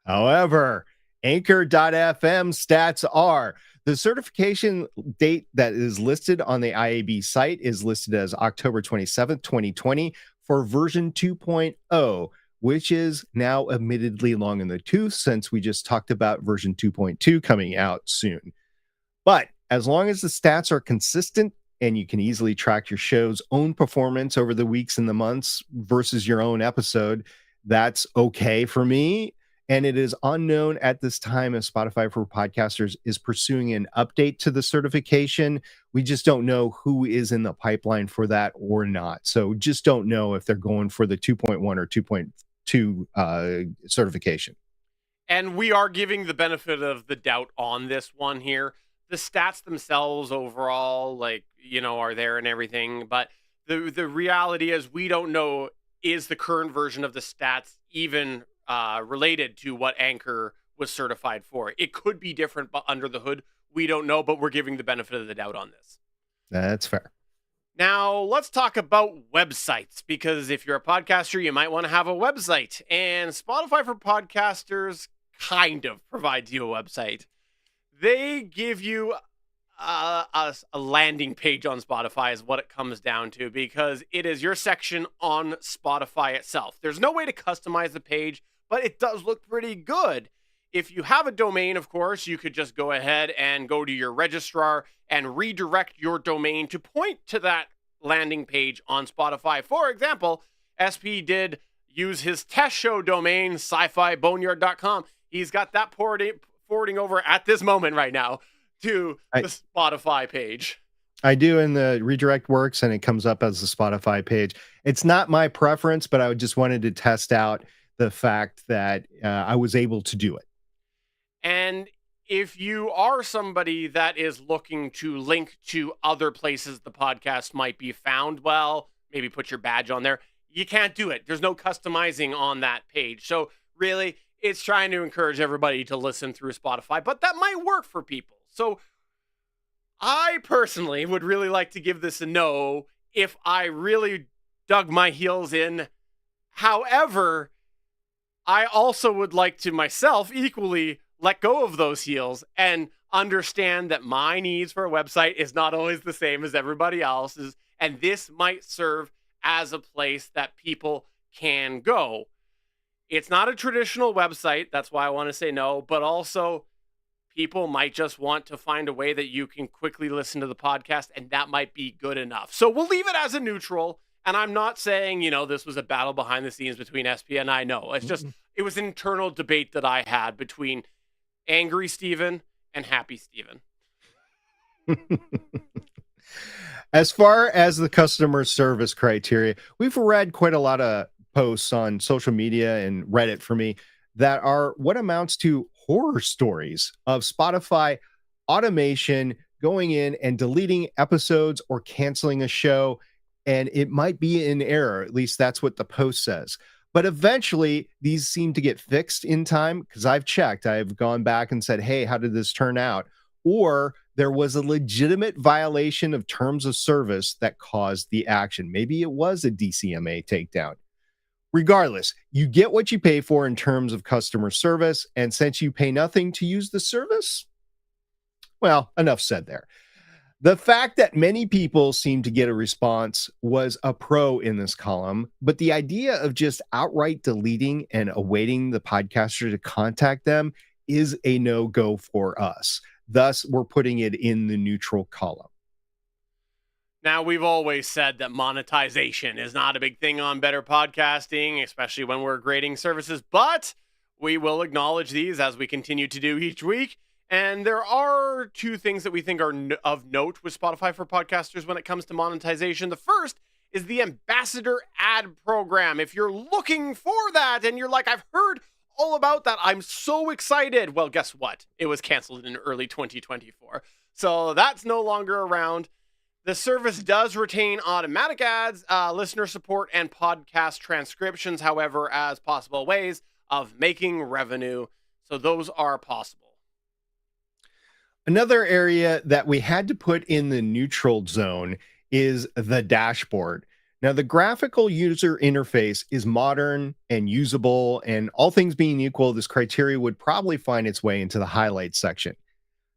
However, Anchor.fm stats are. The certification date that is listed on the IAB site is listed as October 27th, 2020 for version 2.0, which is now admittedly long in the tooth since we just talked about version 2.2 coming out soon. But as long as the stats are consistent and you can easily track your show's own performance over the weeks and the months versus your own episode, that's okay for me. And it is unknown at this time if Spotify for Podcasters is pursuing an update to the certification. We just don't know who is in the pipeline for that or not. So just don't know if they're going for the 2.1 or 2.2 certification. And we are giving the benefit of the doubt on this one here. The stats themselves overall, are there and everything. But the reality is we don't know, is the current version of the stats even related to what Anchor was certified for. It could be different, but under the hood, we don't know, but we're giving the benefit of the doubt on this. That's fair. Now, let's talk about websites, because if you're a podcaster, you might want to have a website, and Spotify for Podcasters kind of provides you a website. They give you a landing page on Spotify is what it comes down to, because it is your section on Spotify itself. There's no way to customize the page, but it does look pretty good. If you have a domain, of course, you could just go ahead and go to your registrar and redirect your domain to point to that landing page on Spotify. For example, SP did use his test show domain, sci-fi-boneyard.com. He's got that forwarding over at this moment right now to the Spotify page. I do, and the redirect works, and it comes up as the Spotify page. It's not my preference, but I just wanted to test out the fact that I was able to do it. And if you are somebody that is looking to link to other places the podcast might be found, well, maybe put your badge on there. You can't do it. There's no customizing on that page. So really, it's trying to encourage everybody to listen through Spotify, but that might work for people. So I personally would really like to give this a no if I really dug my heels in. However, I also would like to myself equally let go of those heels and understand that my needs for a website is not always the same as everybody else's. And this might serve as a place that people can go. It's not a traditional website. That's why I want to say no, but also people might just want to find a way that you can quickly listen to the podcast, and that might be good enough. So we'll leave it as a neutral. And I'm not saying, this was a battle behind the scenes between SP and I. No, it's just, it was an internal debate that I had between Angry Steven and Happy Steven. As far as the customer service criteria, we've read quite a lot of posts on social media and Reddit for me that are what amounts to horror stories of Spotify automation going in and deleting episodes or canceling a show. And it might be in error. At least that's what the post says. But eventually, these seem to get fixed in time because I've checked. I've gone back and said, hey, how did this turn out? Or there was a legitimate violation of terms of service that caused the action. Maybe it was a DCMA takedown. Regardless, you get what you pay for in terms of customer service. And since you pay nothing to use the service, well, enough said there. The fact that many people seem to get a response was a pro in this column, but the idea of just outright deleting and awaiting the podcaster to contact them is a no-go for us. Thus, we're putting it in the neutral column. Now, we've always said that monetization is not a big thing on Better Podcasting, especially when we're grading services, but we will acknowledge these as we continue to do each week. And there are two things that we think are of note with Spotify for podcasters when it comes to monetization. The first is the ambassador ad program. If you're looking for that and you're like, I've heard all about that, I'm so excited. Well, guess what? It was canceled in early 2024. So that's no longer around. The service does retain automatic ads, listener support, and podcast transcriptions, however, as possible ways of making revenue. So those are possible. Another area that we had to put in the neutral zone is the dashboard. Now, the graphical user interface is modern and usable, and all things being equal, this criteria would probably find its way into the highlights section.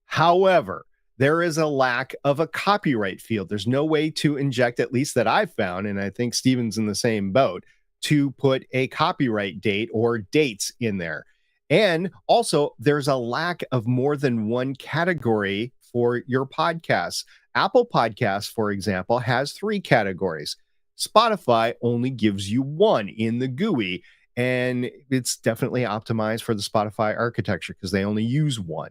However, there is a lack of a copyright field. There's no way to inject, at least that I've found, and I think Steven's in the same boat, to put a copyright date or dates in there. And also, there's a lack of more than one category for your podcasts. Apple Podcasts, for example, has 3 categories. Spotify only gives you 1 in the GUI, and it's definitely optimized for the Spotify architecture because they only use 1.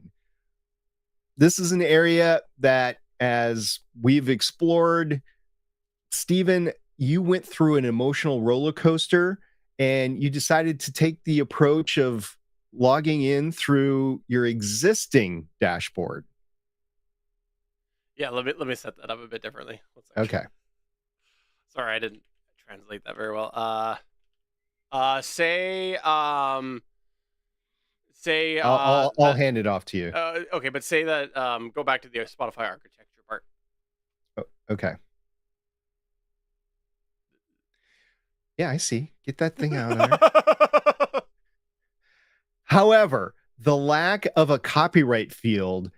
This is an area that, as we've explored, Steven, you went through an emotional roller coaster, and you decided to take the approach of logging in through your existing dashboard. Yeah, let me set that up a bit differently. Okay. Sorry, I didn't translate that very well. Say I'll hand it off to you. Okay, but say that go back to the Spotify architecture part. Oh, okay. Yeah, I see. Get that thing out of there. However, the lack of a copyright field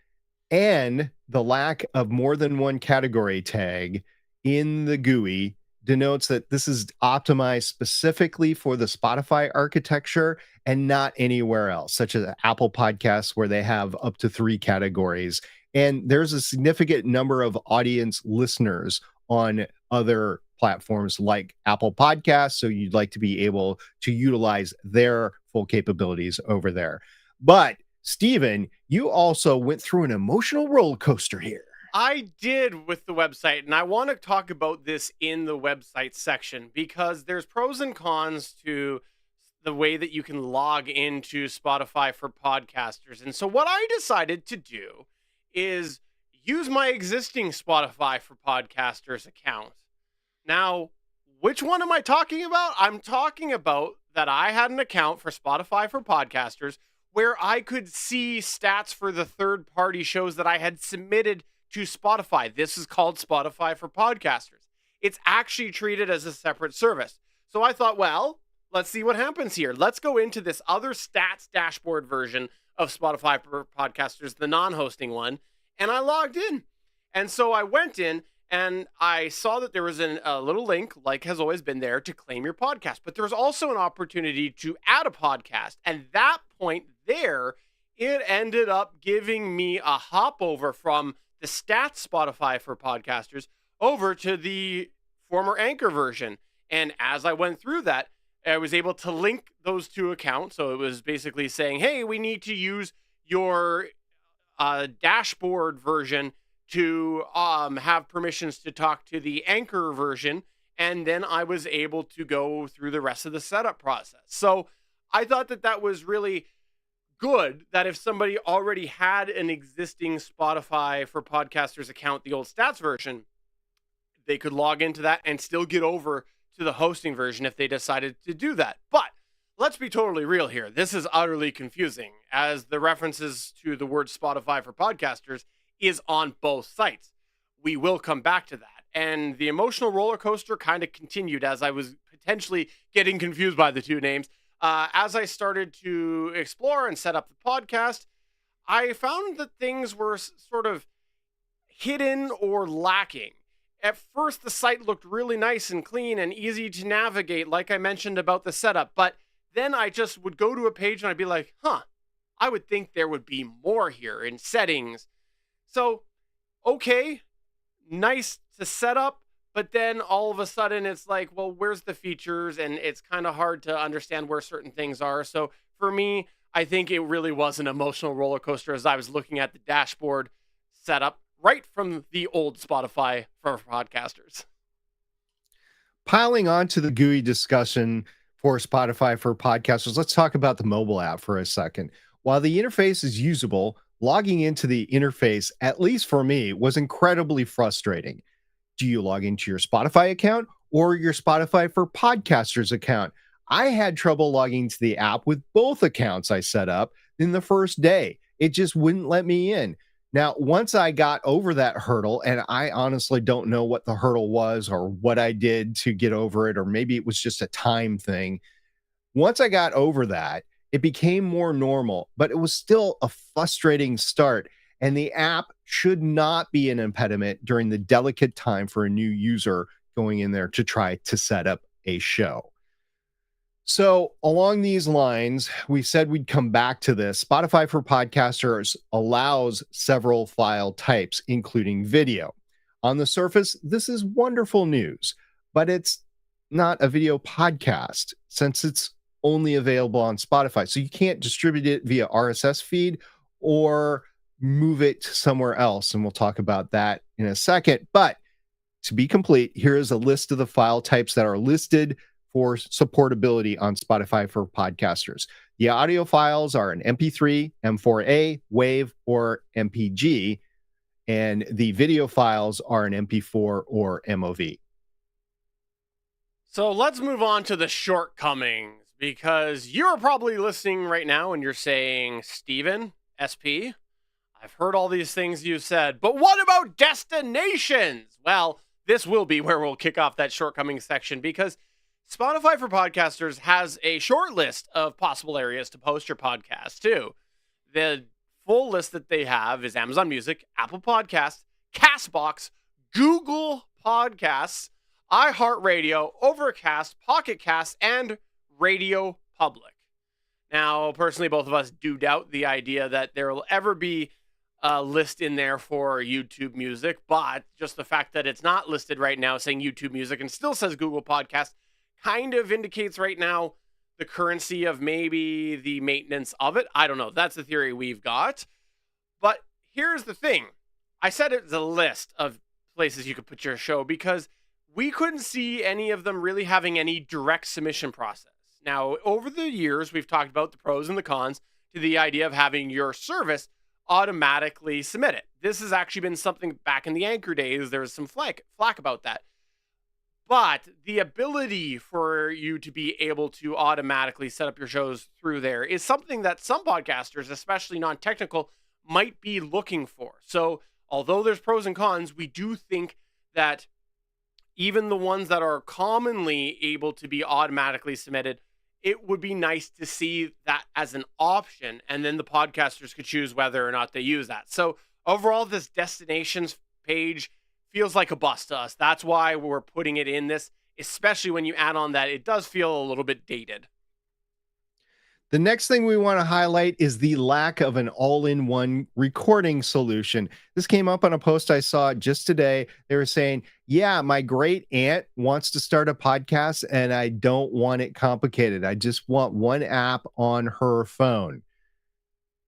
and the lack of more than one category tag in the GUI denotes that this is optimized specifically for the Spotify architecture and not anywhere else, such as Apple Podcasts, where they have up to 3 categories. And there's a significant number of audience listeners on other platforms like Apple Podcasts, so you'd like to be able to utilize their full capabilities over there. But Steven, you also went through an emotional roller coaster here. I did with the website, and I want to talk about this in the website section because there's pros and cons to the way that you can log into Spotify for podcasters. And so what I decided to do is use my existing Spotify for podcasters account. Now, which one am I talking about? I'm talking about that I had an account for Spotify for podcasters where I could see stats for the third-party shows that I had submitted to Spotify. This is called Spotify for podcasters. It's actually treated as a separate service. So I thought, well, let's see what happens here. Let's go into this other stats dashboard version of Spotify for podcasters, the non-hosting one, and I logged in. And so I went in and I saw that there was a little link, like has always been there, to claim your podcast. But there's also an opportunity to add a podcast. And that point there, it ended up giving me a hop over from the stats Spotify for podcasters over to the former Anchor version. And as I went through that, I was able to link those 2 accounts. So it was basically saying, hey, we need to use your dashboard version to have permissions to talk to the Anchor version. And then I was able to go through the rest of the setup process. So I thought that that was really good, that if somebody already had an existing Spotify for podcasters account, the old stats version, they could log into that and still get over to the hosting version if they decided to do that. But let's be totally real here. This is utterly confusing, as the references to the word Spotify for podcasters is on both sites. We will come back to that. And the emotional roller coaster kind of continued as I was potentially getting confused by the two names. As I started to explore and set up the podcast, I found that things were sort of hidden or lacking. At first, the site looked really nice and clean and easy to navigate, like I mentioned about the setup. But then I just would go to a page and I'd be like, I would think there would be more here in settings. So, okay, nice to set up, but then all of a sudden it's like, well, where's the features? And it's kind of hard to understand where certain things are. So for me, I think it really was an emotional roller coaster as I was looking at the dashboard setup right from the old Spotify for podcasters. Piling on to the GUI discussion for Spotify for podcasters, let's talk about the mobile app for a second. While the interface is usable, logging into the interface, at least for me, was incredibly frustrating. Do you log into your Spotify account or your Spotify for podcasters account? I had trouble logging to the app with both accounts I set up in the first day. It just wouldn't let me in. Now, once I got over that hurdle, and I honestly don't know what the hurdle was or what I did to get over it, or maybe it was just a time thing. Once I got over that, it became more normal, but it was still a frustrating start. And the app should not be an impediment during the delicate time for a new user going in there to try to set up a show. So along these lines, we said we'd come back to this. Spotify for podcasters allows several file types, including video. On the surface, this is wonderful news, but it's not a video podcast since it's only available on Spotify. So you can't distribute it via RSS feed or move it somewhere else. And we'll talk about that in a second. But to be complete, here is a list of the file types that are listed for supportability on Spotify for podcasters. The audio files are an MP3, M4A, WAV, or MPG, and the video files are an MP4 or MOV. So let's move on to the shortcomings, because you're probably listening right now and you're saying, Steven, SP, I've heard all these things you said, but what about destinations? Well, this will be where we'll kick off that shortcoming section, because Spotify for podcasters has a short list of possible areas to post your podcast to. The full list that they have is Amazon Music, Apple Podcasts, CastBox, Google Podcasts, iHeartRadio, Overcast, Pocket Cast, and Radio Public. Now, personally, both of us do doubt the idea that there will ever be a list in there for YouTube Music, but just the fact that it's not listed right now saying YouTube Music and still says Google Podcasts kind of indicates right now the currency of maybe the maintenance of it. I don't know. That's the theory we've got. But here's the thing. I said it's a list of places you could put your show because we couldn't see any of them really having any direct submission process. Now, over the years, we've talked about the pros and the cons to the idea of having your service automatically submit it. This has actually been something back in the Anchor days. There was some flack about that. But the ability for you to be able to automatically set up your shows through there is something that some podcasters, especially non-technical, might be looking for. So although there's pros and cons, we do think that even the ones that are commonly able to be automatically submitted, it would be nice to see that as an option, and then the podcasters could choose whether or not they use that. So overall, this destinations page feels like a bust to us. That's why we're putting it in this, especially when you add on that it does feel a little bit dated. The next thing we want to highlight is the lack of an all-in-one recording solution. This came up on a post I saw just today. They were saying, yeah, my great aunt wants to start a podcast and I don't want it complicated. I just want one app on her phone.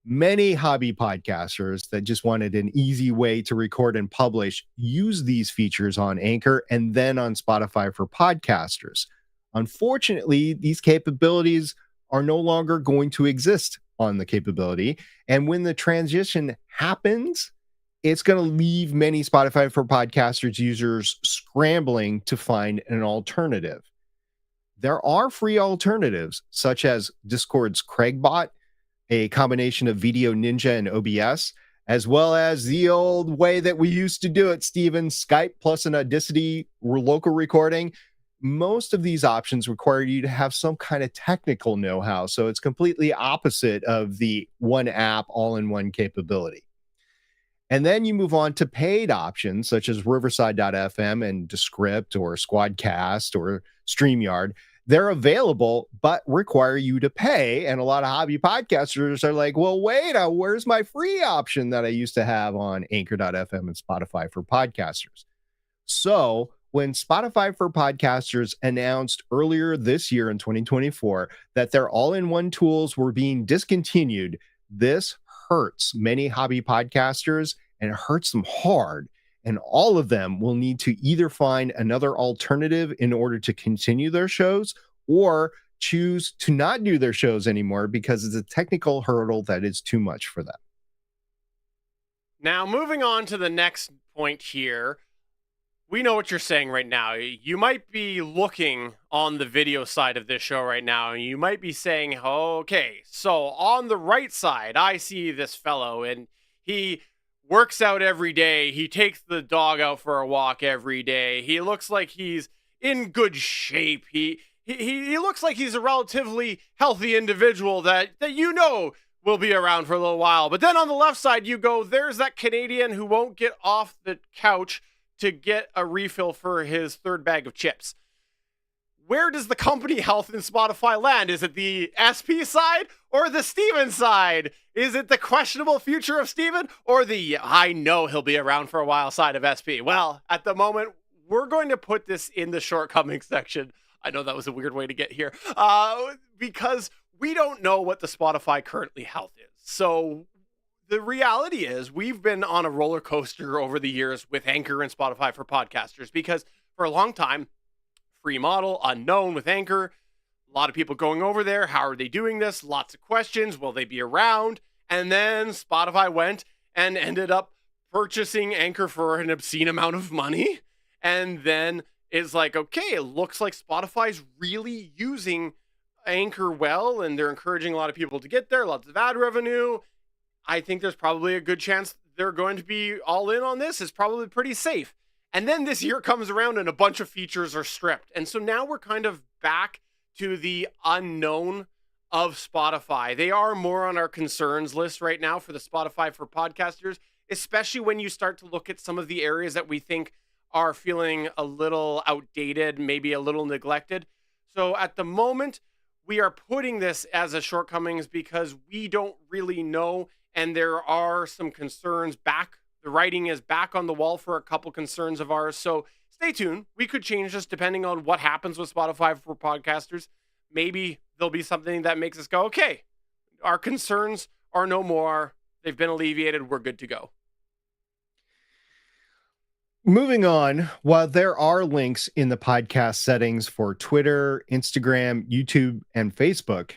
Many hobby podcasters that just wanted an easy way to record and publish use these features on Anchor and then on Spotify for podcasters. Unfortunately, these capabilities are no longer going to exist on the capability. And when the transition happens, it's going to leave many Spotify for podcasters users scrambling to find an alternative. there are free alternatives, such as Discord's Craigbot, a combination of Video Ninja and OBS, as well as the old way that we used to do it, Steven, Skype plus an Audacity local recording. Most of these options require you to have some kind of technical know-how, so it's completely opposite of the one app all-in-one capability. And then you move on to paid options such as Riverside.fm and Descript or Squadcast or StreamYard. They're available, but require you to pay. And a lot of hobby podcasters are like, well, wait, where's my free option that I used to have on Anchor.fm and Spotify for podcasters? So when Spotify for Podcasters announced earlier this year in 2024 that their all-in-one tools were being discontinued, this hurts many hobby podcasters and it hurts them hard. And all of them will need to either find another alternative in order to continue their shows or choose to not do their shows anymore because it's a technical hurdle that is too much for them. Now, moving on to the next point here, we know what you're saying right now. You might be looking on the video side of this show right now, and you might be saying, okay, so on the right side, I see this fellow, and he works out every day. He takes the dog out for a walk every day. He looks like he's in good shape. He looks like he's a relatively healthy individual that you know will be around for a little while. But then on the left side, you go, there's that Canadian who won't get off the couch to get a refill for his third bag of chips. Where does the company health in Spotify land? Is it the SP side or the Steven side? Is it the questionable future of Steven or the I know he'll be around for a while side of SP? Well, at the moment, we're going to put this in the shortcomings section. I know that was a weird way to get here because we don't know what the Spotify currently health is. So the reality is we've been on a roller coaster over the years with Anchor and Spotify for podcasters because for a long time, free model, unknown with Anchor. A lot of people going over there. How are they doing this? Lots of questions. Will they be around? And then Spotify went and ended up purchasing Anchor for an obscene amount of money. And then it's like, okay, it looks like Spotify's really using Anchor well, and they're encouraging a lot of people to get there. Lots of ad revenue. I think there's probably a good chance they're going to be all in on this. It's probably pretty safe. And then this year comes around and a bunch of features are stripped. And so now we're kind of back to the unknown of Spotify. They are more on our concerns list right now for the Spotify for podcasters, especially when you start to look at some of the areas that we think are feeling a little outdated, maybe a little neglected. So at the moment, we are putting this as a shortcomings because we don't really know. And there are some concerns back. The writing is back on the wall for a couple concerns of ours. So stay tuned. We could change this depending on what happens with Spotify for podcasters. Maybe there'll be something that makes us go, okay, our concerns are no more. They've been alleviated. We're good to go. Moving on, while there are links in the podcast settings for Twitter, Instagram, YouTube, and Facebook,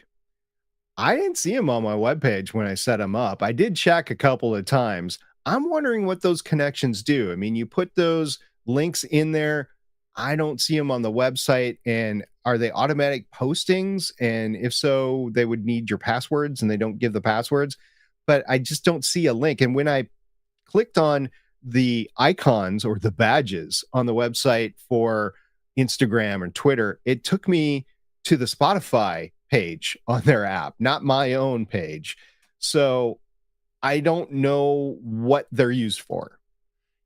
I didn't see them on my webpage when I set them up. I did check a couple of times. I'm wondering what those connections do. I mean, you put those links in there. I don't see them on the website. And are they automatic postings? And if so, they would need your passwords and they don't give the passwords. But I just don't see a link. And when I clicked on the icons or the badges on the website for Instagram and Twitter, it took me to the Spotify page on their app, not my own page. So I don't know what they're used for.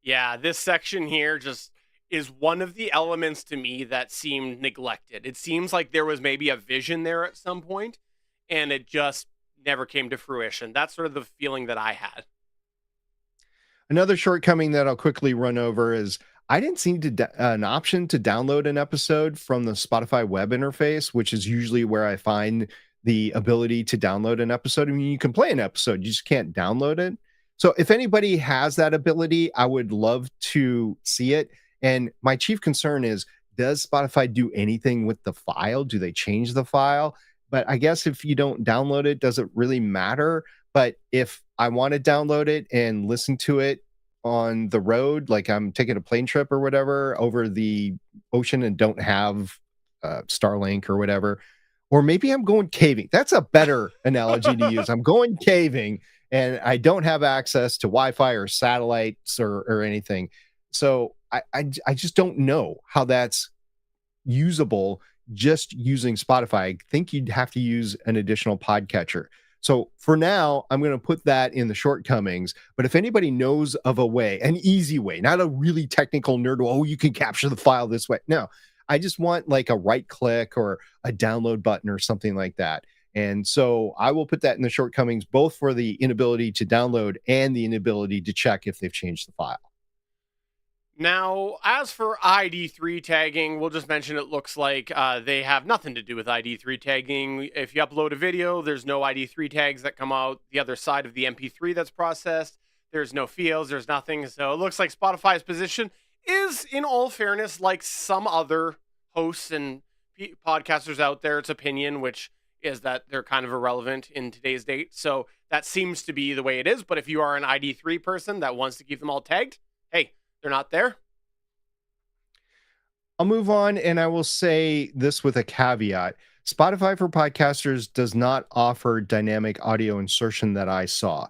Yeah, this section here just is one of the elements to me that seemed neglected. It seems like there was maybe a vision there at some point, and it just never came to fruition. That's sort of the feeling that I had. Another shortcoming that I'll quickly run over is I didn't see an option to download an episode from the Spotify web interface, which is usually where I find the ability to download an episode. I mean, you can play an episode, you just can't download it. So if anybody has that ability, I would love to see it. And my chief concern is, does Spotify do anything with the file? Do they change the file? But I guess if you don't download it, does it really matter? But if I want to download it and listen to it on the road, like I'm taking a plane trip or whatever over the ocean and don't have Starlink or whatever. Or maybe I'm going caving. That's a better analogy to use. I'm going caving and I don't have access to Wi-Fi or satellites or anything. So I just don't know how that's usable just using Spotify. I think you'd have to use an additional podcatcher. So for now, I'm going to put that in the shortcomings. But if anybody knows of a way, an easy way, not a really technical nerd, oh, you can capture the file this way. No, I just want like a right click or a download button or something like that. And so I will put that in the shortcomings, both for the inability to download and the inability to check if they've changed the file. Now, as for ID3 tagging, we'll just mention it looks like they have nothing to do with ID3 tagging. If you upload a video, there's no ID3 tags that come out the other side of the MP3 that's processed. There's no fields, there's nothing. So it looks like Spotify's position is, in all fairness, like some other hosts and podcasters out there, its opinion, which is that they're kind of irrelevant in today's date. So that seems to be the way it is. But if you are an ID3 person that wants to keep them all tagged, hey, they're not there. I'll move on, and I will say this with a caveat. Spotify for Podcasters does not offer dynamic audio insertion that I saw.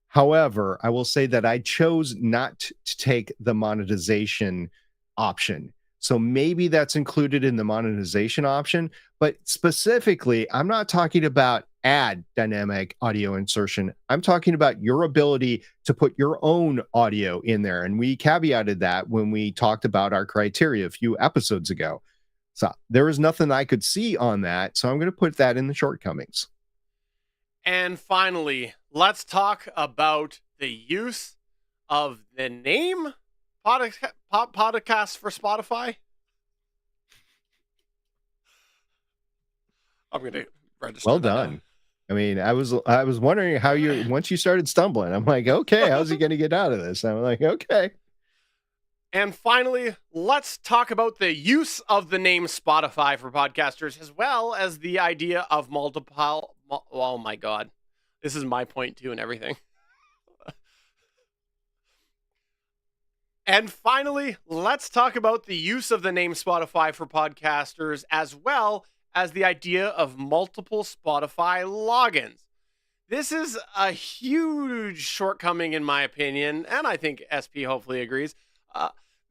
However, I will say that I chose not to take the monetization option. So maybe that's included in the monetization option, but specifically, I'm not talking about add dynamic audio insertion. I'm talking about your ability to put your own audio in there. And we caveated that when we talked about our criteria a few episodes ago. So there was nothing I could see on that. So I'm going to put that in the shortcomings. And finally, let's talk about the use of the name podcast for Spotify. I'm going to register. Well done. I mean, I was wondering how once you started stumbling, I'm like, okay, how's he going to get out of this? I'm like, okay. And finally, let's talk about the use of the name Spotify for podcasters, as well as the idea of multiple. Oh my God, this is my point too, and everything. And finally, let's talk about the use of the name Spotify for podcasters, as well as the idea of multiple Spotify logins. This is a huge shortcoming in my opinion, and I think SP hopefully agrees.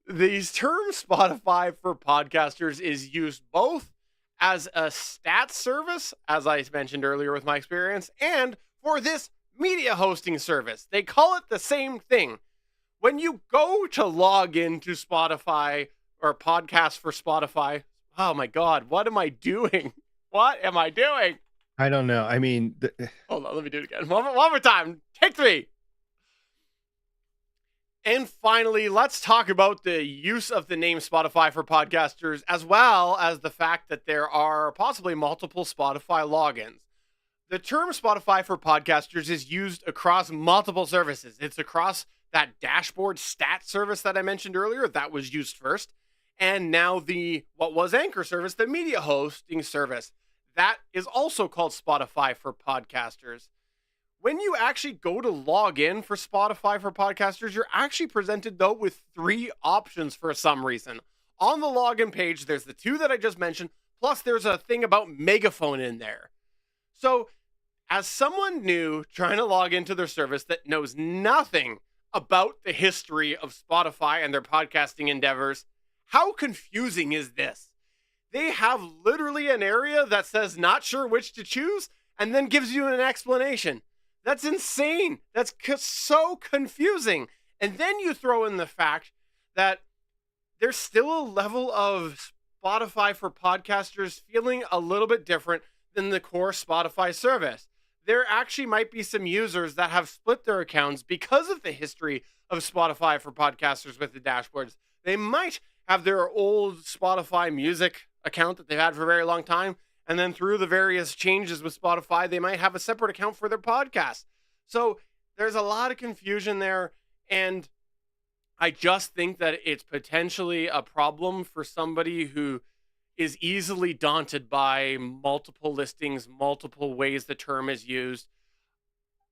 These terms Spotify for podcasters is used both as a stats service, as I mentioned earlier with my experience, and for this media hosting service. They call it the same thing. When you go to log into Spotify or podcast for Spotify, oh my God, what am I doing? What am I doing? I don't know. I mean, hold on, let me do it again. One more time. Take 3. And finally, let's talk about the use of the name Spotify for podcasters, as well as the fact that there are possibly multiple Spotify logins. The term Spotify for podcasters is used across multiple services. It's across that dashboard stat service that I mentioned earlier. That was used first. And now what was Anchor service, the media hosting service, that is also called Spotify for podcasters. When you actually go to log in for Spotify for podcasters, you're actually presented, though, with 3 options for some reason. On the login page, there's the 2 that I just mentioned, plus there's a thing about Megaphone in there. So, as someone new trying to log into their service that knows nothing about the history of Spotify and their podcasting endeavors, how confusing is this? They have literally an area that says not sure which to choose and then gives you an explanation. That's insane. That's so confusing. And then you throw in the fact that there's still a level of Spotify for podcasters feeling a little bit different than the core Spotify service. There actually might be some users that have split their accounts because of the history of Spotify for podcasters with the dashboards. They might have their old Spotify music account that they've had for a very long time, and then through the various changes with Spotify, they might have a separate account for their podcast. So there's a lot of confusion there, and I just think that it's potentially a problem for somebody who is easily daunted by multiple listings, multiple ways the term is used.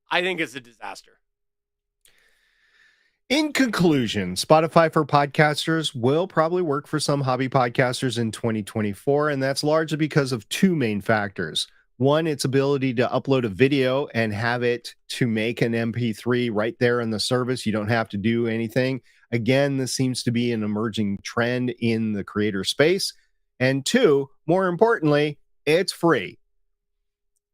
I think it's a disaster. In conclusion, Spotify for podcasters will probably work for some hobby podcasters in 2024, and that's largely because of two main factors. One, its ability to upload a video and have it to make an MP3 right there in the service. You don't have to do anything. Again, this seems to be an emerging trend in the creator space. And two, more importantly, it's free.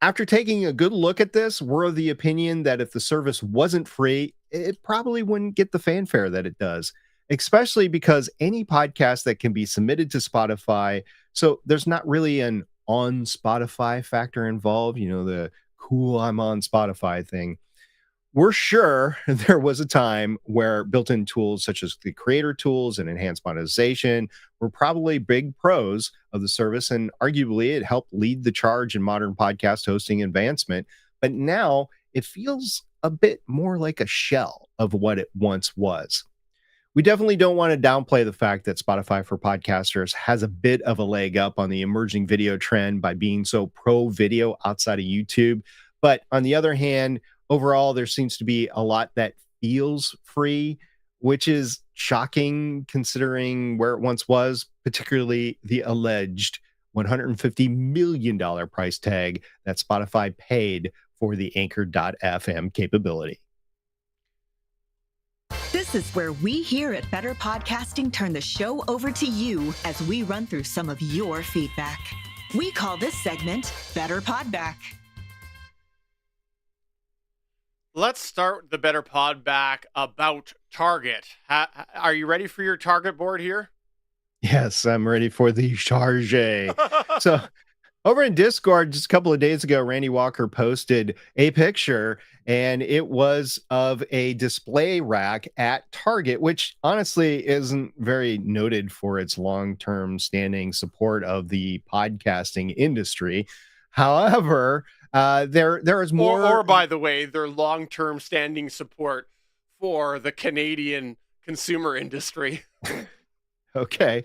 After taking a good look at this, we're of the opinion that if the service wasn't free, it probably wouldn't get the fanfare that it does, especially because any podcast that can be submitted to Spotify, so there's not really an on Spotify factor involved, the cool I'm on Spotify thing. We're sure there was a time where built-in tools such as the creator tools and enhanced monetization were probably big pros of the service, and arguably it helped lead the charge in modern podcast hosting advancement. But now it feels a bit more like a shell of what it once was. We definitely don't want to downplay the fact that Spotify for podcasters has a bit of a leg up on the emerging video trend by being so pro video outside of YouTube. But on the other hand, overall, there seems to be a lot that feels free, which is shocking considering where it once was, particularly the alleged $150 million price tag that Spotify paid for the Anchor.fm capability. This is where we here at Better Podcasting turn the show over to you as we run through some of your feedback. We call this segment Better Podback. Let's start the Better Pod back about Target. Are you ready for your Target board here? Yes, I'm ready for the charge. So over in Discord, just a couple of days ago, Randy Walker posted a picture, and it was of a display rack at Target, which honestly isn't very noted for its long-term standing support of the podcasting industry. However, there is more. Or by the way, their long-term standing support for the Canadian consumer industry. Okay.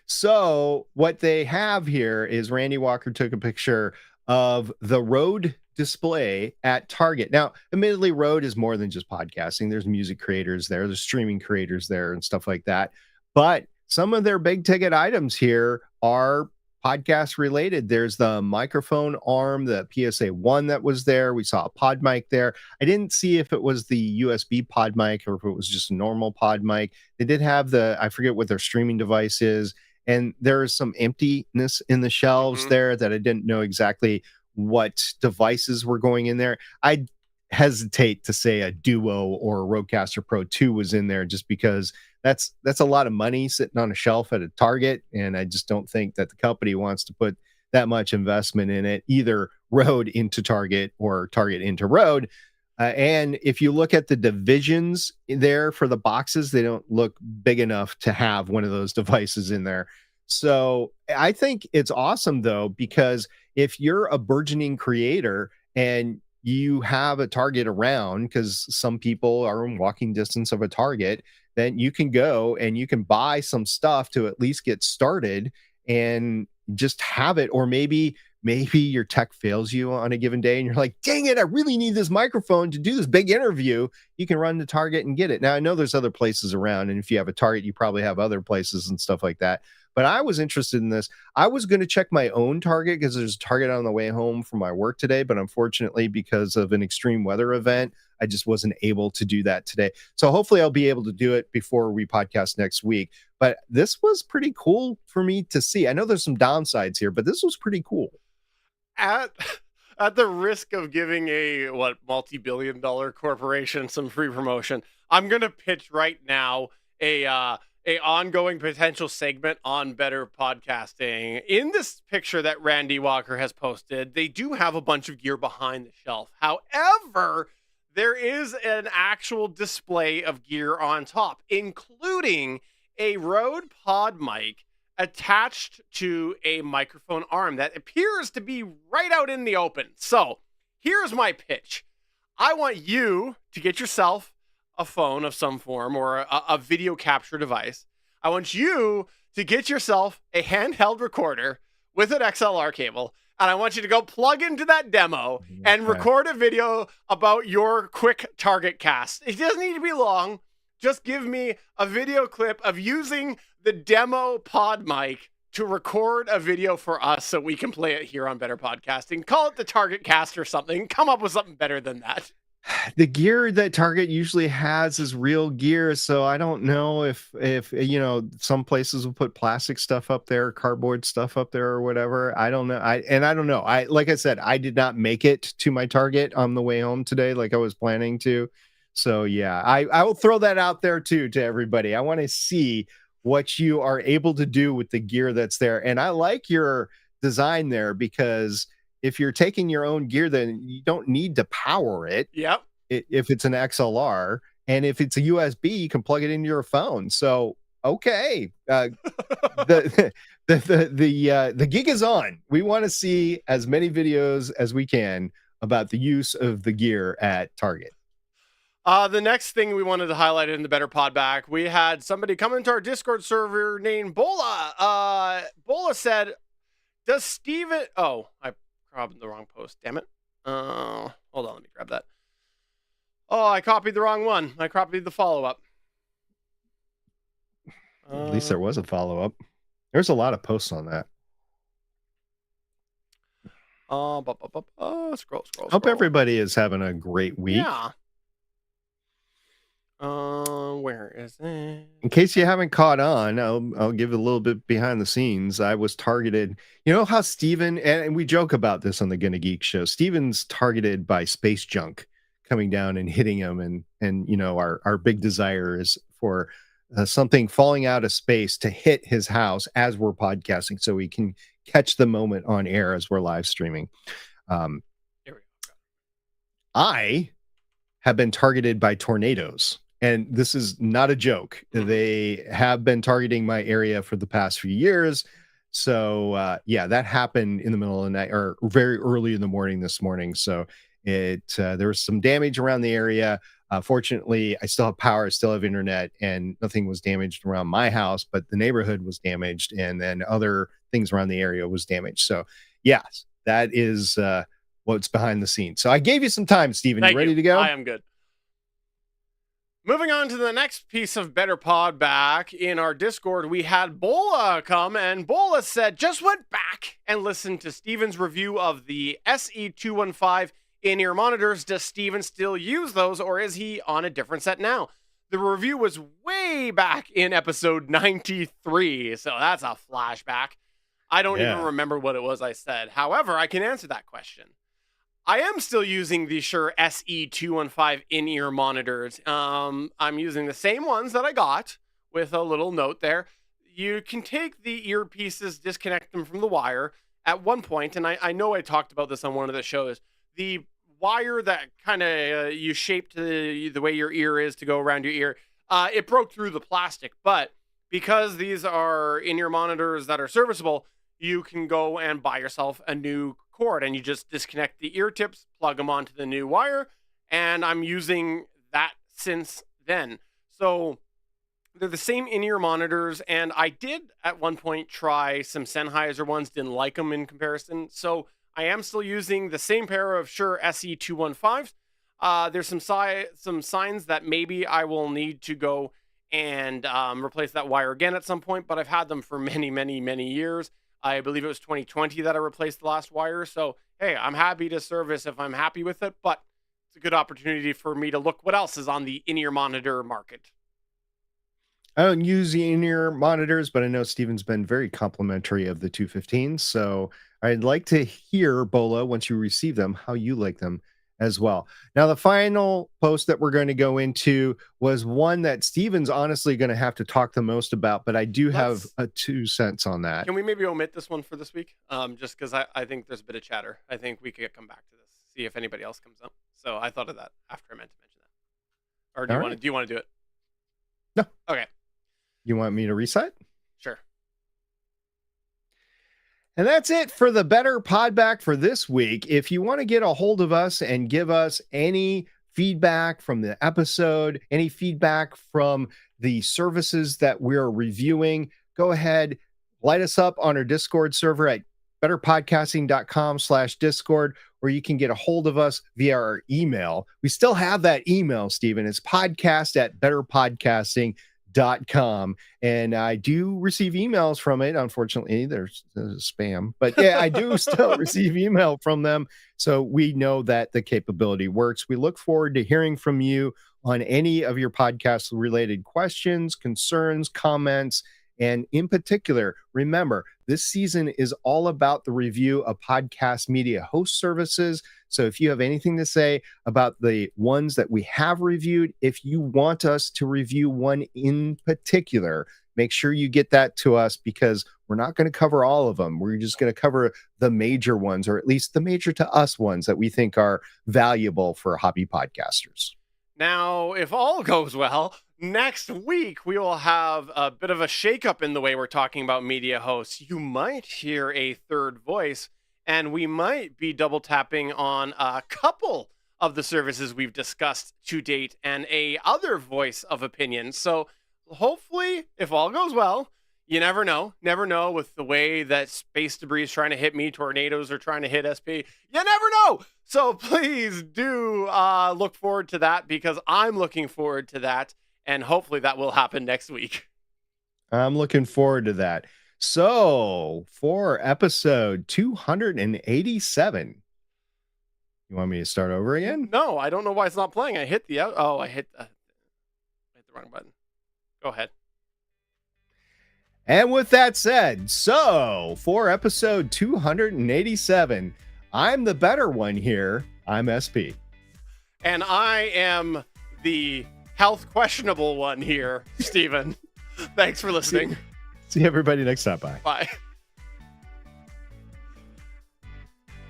So what they have here is Randy Walker took a picture of the Rode display at Target. Now, admittedly, Rode is more than just podcasting. There's music creators there, there's streaming creators there and stuff like that. But some of their big ticket items here are podcast related. There's the microphone arm, the PSA 1 that was there. We saw a pod mic there. I didn't see if it was the USB pod mic or if it was just a normal pod mic. They did have I forget what their streaming device is. And there is some emptiness in the shelves there that I didn't know exactly what devices were going in there. I hesitate to say a Duo or a Rodecaster Pro 2 was in there just because that's a lot of money sitting on a shelf at a Target, and I just don't think that the company wants to put that much investment in it, either Rode into Target or Target into Rode. And if you look at the divisions there for the boxes, they don't look big enough to have one of those devices in there. So I think it's awesome, though, because if you're a burgeoning creator and you have a Target around, because some people are in walking distance of a Target, then you can go and you can buy some stuff to at least get started and just have it. Or maybe your tech fails you on a given day and you're like, dang it, I really need this microphone to do this big interview. You can run to Target and get it. Now, I know there's other places around, and if you have a Target, you probably have other places and stuff like that. But I was interested in this. I was going to check my own Target because there's a Target on the way home from my work today. But unfortunately, because of an extreme weather event, I just wasn't able to do that today. So hopefully I'll be able to do it before we podcast next week. But this was pretty cool for me to see. I know there's some downsides here, but this was pretty cool. At the risk of giving a multi-billion-dollar corporation some free promotion, I'm going to pitch right now a ongoing potential segment on Better Podcasting. In this picture that Randy Walker has posted, they do have a bunch of gear behind the shelf. However, there is an actual display of gear on top, including a Rode pod mic attached to a microphone arm that appears to be right out in the open. So here's my pitch. I want you to get yourself a phone of some form or a video capture device. I want you to get yourself a handheld recorder with an XLR cable, and I want you to go plug into that demo and record a video about your quick Target cast. It doesn't need to be long. Just give me a video clip of using the demo pod mic to record a video for us so we can play it here on Better Podcasting. Call it the Target Cast or something. Come up with something better than that. The gear that Target usually has is real gear, so I don't know if some places will put plastic stuff up there, cardboard stuff up there, or whatever. I don't know. I don't know. Like I said, I did not make it to my Target on the way home today, like I was planning to. So yeah, I will throw that out there too to everybody. I want to see what you are able to do with the gear that's there, and I like your design there because if you're taking your own gear, then you don't need to power it. Yep. If it's an XLR, and if it's a USB, you can plug it into your phone. So, okay. The gig is on. We want to see as many videos as we can about the use of the gear at Target. The next thing we wanted to highlight in the Better Pod back, we had somebody come into our Discord server named Bola. Bola said, does Steven... Oh, I grabbed the wrong post. Damn it. Hold on, let me grab that. Oh, I copied the wrong one. I copied the follow-up. At least there was a follow-up. There's a lot of posts on that. Scroll. Hope everybody is having a great week. Yeah. Where is it? In case you haven't caught on, I'll give a little bit behind the scenes. I was targeted. You know how Steven, and we joke about this on the Gonna Geek show, Steven's targeted by space junk coming down and hitting him. And our big desire is for something falling out of space to hit his house as we're podcasting so we can catch the moment on air as we're live streaming. Here we go. I have been targeted by tornadoes. And this is not a joke. They have been targeting my area for the past few years. So, that happened in the middle of the night or very early in the morning this morning. So there was some damage around the area. Fortunately, I still have power, I still have internet, and nothing was damaged around my house, but the neighborhood was damaged, and then other things around the area was damaged. So, yes, that is what's behind the scenes. So I gave you some time, Steven. You ready to go? I am good. Moving on to the next piece of Better Pod back in our Discord, we had Bola come, and Bola said, just went back and listened to Steven's review of the SE215 in-ear monitors. Does Steven still use those, or is he on a different set now? The review was way back in episode 93, so that's a flashback. I don't even remember what it was I said. However, I can answer that question. I am still using the Shure SE215 in-ear monitors. I'm using the same ones that I got with a little note there. You can take the earpieces, disconnect them from the wire. At one point, and I know I talked about this on one of the shows, the wire that kind of you shaped the way your ear is to go around your ear, it broke through the plastic. But because these are in-ear monitors that are serviceable, you can go and buy yourself a new cord, and you just disconnect the ear tips, plug them onto the new wire, and I'm using that since then. So they're the same in-ear monitors, and I did at one point try some Sennheiser ones, didn't like them in comparison. So I am still using the same pair of Shure SE215s. There's some signs that maybe I will need to go and replace that wire again at some point, but I've had them for many, many, many years. I believe it was 2020 that I replaced the last wire. So, hey, I'm happy to service if I'm happy with it, but it's a good opportunity for me to look what else is on the in-ear monitor market. I don't use the in-ear monitors, but I know Steven's been very complimentary of the 215s. So I'd like to hear, Bola, once you receive them, how you like them as well. Now, the final post that we're going to go into was one that Steven's honestly going to have to talk the most about, but I do have a 2 cents on that. Can we maybe omit this one for this week? Just because I think there's a bit of chatter. I think we could come back to this, see if anybody else comes up. So I thought of that after I meant to mention that. Or do you want to do it? No. Okay. You want me to reset? Sure. And that's it for the Better Podback for this week. If you want to get a hold of us and give us any feedback from the episode, any feedback from the services that we're reviewing, go ahead, light us up on our Discord server at betterpodcasting.com/Discord, or you can get a hold of us via our email. We still have that email, Stephen. It's podcast@betterpodcasting.com. And I do receive emails from it. Unfortunately, there's spam, but yeah, I do still receive email from them. So we know that the capability works. We look forward to hearing from you on any of your podcast related questions, concerns, comments. And in particular, remember, this season is all about the review of podcast media host services. So if you have anything to say about the ones that we have reviewed, if you want us to review one in particular, make sure you get that to us, because we're not going to cover all of them. We're just going to cover the major ones, or at least the major to us ones that we think are valuable for hobby podcasters. Now, if all goes well, next week we will have a bit of a shakeup in the way we're talking about media hosts. You might hear a third voice, and we might be double tapping on a couple of the services we've discussed to date and a other voice of opinion. So hopefully, if all goes well, you never know with the way that space debris is trying to hit me, tornadoes are trying to hit SP. You never know. So please do look forward to that, because I'm looking forward to that. And hopefully that will happen next week. I'm looking forward to that. So for episode 287, you want me to start over again? No, I don't know why it's not playing. I hit the out. Oh, I hit the wrong button. Go ahead. And with that said, so for episode 287, I'm the better one here. I'm SP. And I am the health questionable one here, Stephen. Thanks for listening. See everybody next time. Bye. Bye.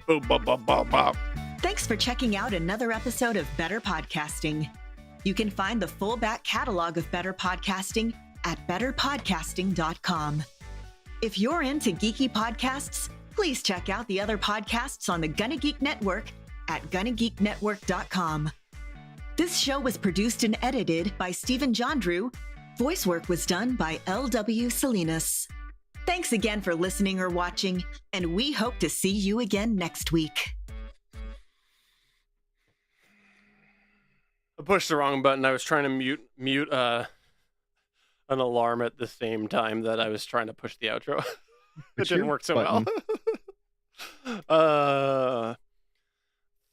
Boom, boom, boom, boom, boom. Thanks for checking out another episode of Better Podcasting. You can find the full back catalog of Better Podcasting at betterpodcasting.com. If you're into geeky podcasts, please check out the other podcasts on the Gonna Geek Network at gonnageeknetwork.com. This show was produced and edited by Stephen Jondrew. Voice work was done by L.W. Salinas. Thanks again for listening or watching, and we hope to see you again next week. I pushed the wrong button. I was trying to mute an alarm at the same time that I was trying to push the outro. It didn't work so well.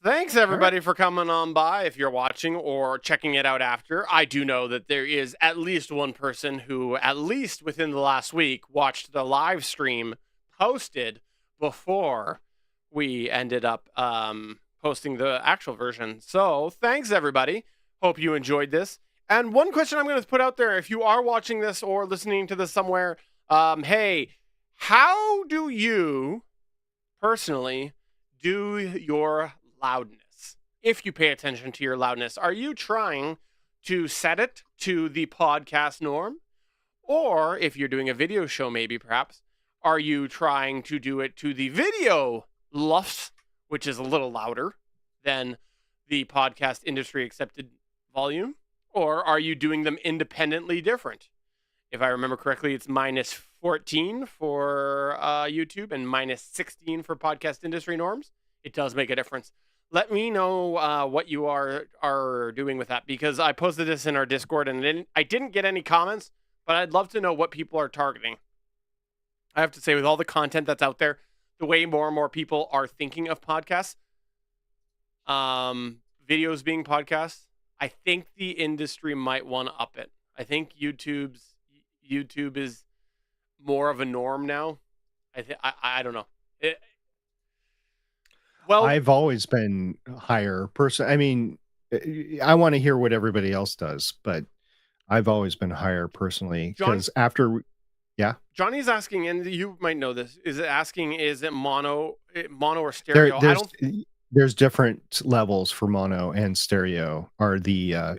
Thanks everybody for coming on by. If you're watching or checking it out after, I do know that there is at least one person who, at least within the last week, watched the live stream posted before we ended up posting the actual version. So thanks everybody. Hope you enjoyed this. And one question I'm going to put out there, if you are watching this or listening to this somewhere, hey, how do you personally do your loudness? If you pay attention to your loudness, are you trying to set it to the podcast norm? Or if you're doing a video show, maybe perhaps, are you trying to do it to the video lufs, which is a little louder than the podcast industry accepted volume? Or are you doing them independently different? If I remember correctly, it's -14 for YouTube and -16 for podcast industry norms. It does make a difference. Let me know what you are doing with that, because I posted this in our Discord and I didn't get any comments, but I'd love to know what people are targeting. I have to say, with all the content that's out there, the way more and more people are thinking of podcasts, videos being podcasts, I think the industry might want to up it. I think YouTube is more of a norm now. I don't know. Well, I've always been higher person. I mean, I want to hear what everybody else does, but I've always been higher personally, because Johnny's asking, and you might know this, is it mono or stereo? There's different levels for mono and stereo are the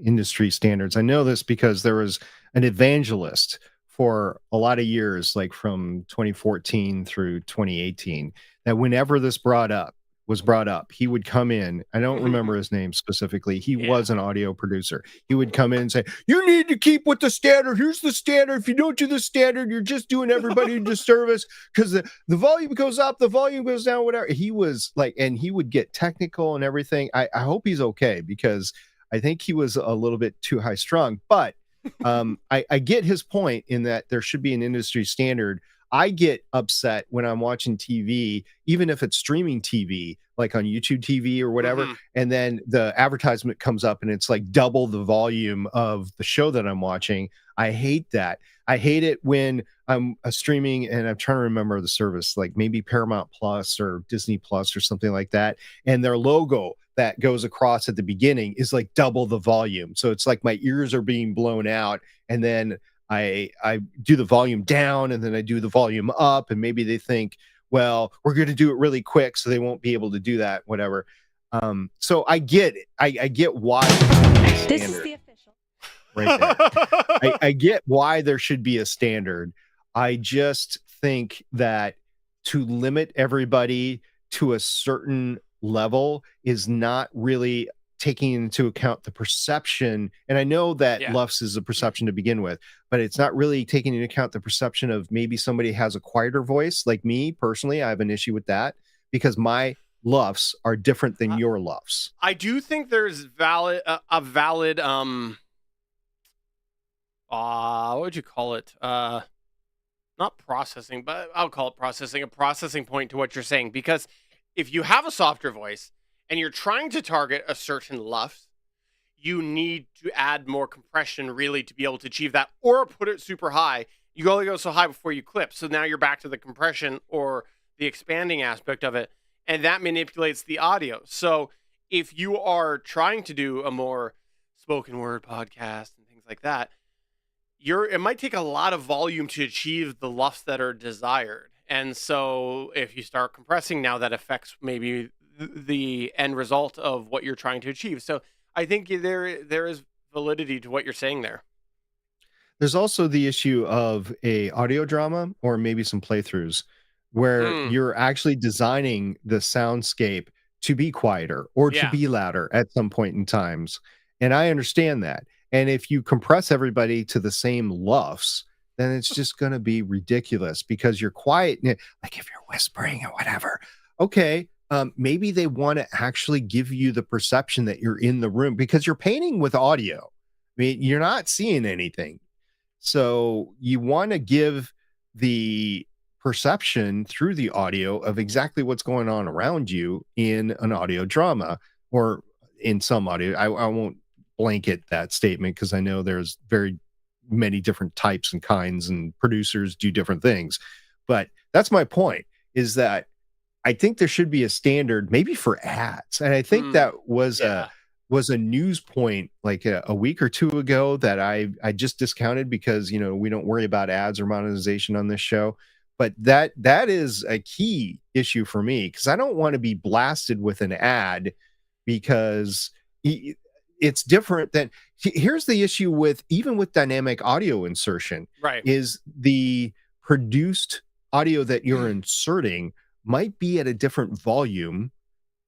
industry standards. I know this because there was an evangelist for a lot of years, like from 2014 through 2018, that whenever this brought up, was brought up, he would come in. I don't remember his name specifically. He was an audio producer. He would come in and say, "You need to keep with the standard. Here's the standard. If you don't do the standard, you're just doing everybody a disservice because the volume goes up, the volume goes down, whatever." He was like, and he would get technical and everything. I hope he's okay because I think he was a little bit too high strung. But I get his point in that there should be an industry standard. I get upset when I'm watching TV, even if it's streaming TV, like on YouTube TV or whatever, and then the advertisement comes up and it's like double the volume of the show that I'm watching. I hate that. I hate it when I'm streaming and I'm trying to remember the service, like maybe Paramount Plus or Disney Plus or something like that, and their logo that goes across at the beginning is like double the volume. So it's like my ears are being blown out, and then I do the volume down and then I do the volume up, and maybe they think, well, we're going to do it really quick so they won't be able to do that, whatever. So I get it. I get why This is the official. right there. I get why there should be a standard. I just think that to limit everybody to a certain level is not really taking into account the perception. And I know that LUFS is a perception to begin with, but it's not really taking into account the perception of maybe somebody has a quieter voice. Like me personally, I have an issue with that because my LUFS are different than your LUFS. I do think there's a valid what would you call it? Not processing, but I'll call it processing, a processing point to what you're saying. Because if you have a softer voice and you're trying to target a certain LUFS, you need to add more compression really to be able to achieve that, or put it super high. You only go so high before you clip. So now you're back to the compression or the expanding aspect of it, and that manipulates the audio. So if you are trying to do a more spoken word podcast and things like that, it might take a lot of volume to achieve the LUFS that are desired. And so if you start compressing now, that affects maybe the end result of what you're trying to achieve. So I think there is validity to what you're saying there. There's also the issue of a audio drama or maybe some playthroughs where you're actually designing the soundscape to be quieter or to be louder at some point in times. And I understand that. And if you compress everybody to the same LUFS, then it's just going to be ridiculous because you're quiet. Like if you're whispering or whatever, okay, maybe they want to actually give you the perception that you're in the room because you're painting with audio. I mean, you're not seeing anything. So you want to give the perception through the audio of exactly what's going on around you in an audio drama or in some audio. I won't blanket that statement because I know there's very many different types and kinds and producers do different things. But that's my point, is that I think there should be a standard maybe for ads. And I think that was a news point like a week or two ago that I just discounted because, you know, we don't worry about ads or monetization on this show. But that is a key issue for me because I don't want to be blasted with an ad because it's different than here's the issue with even with dynamic audio insertion, right? Is the produced audio that you're inserting might be at a different volume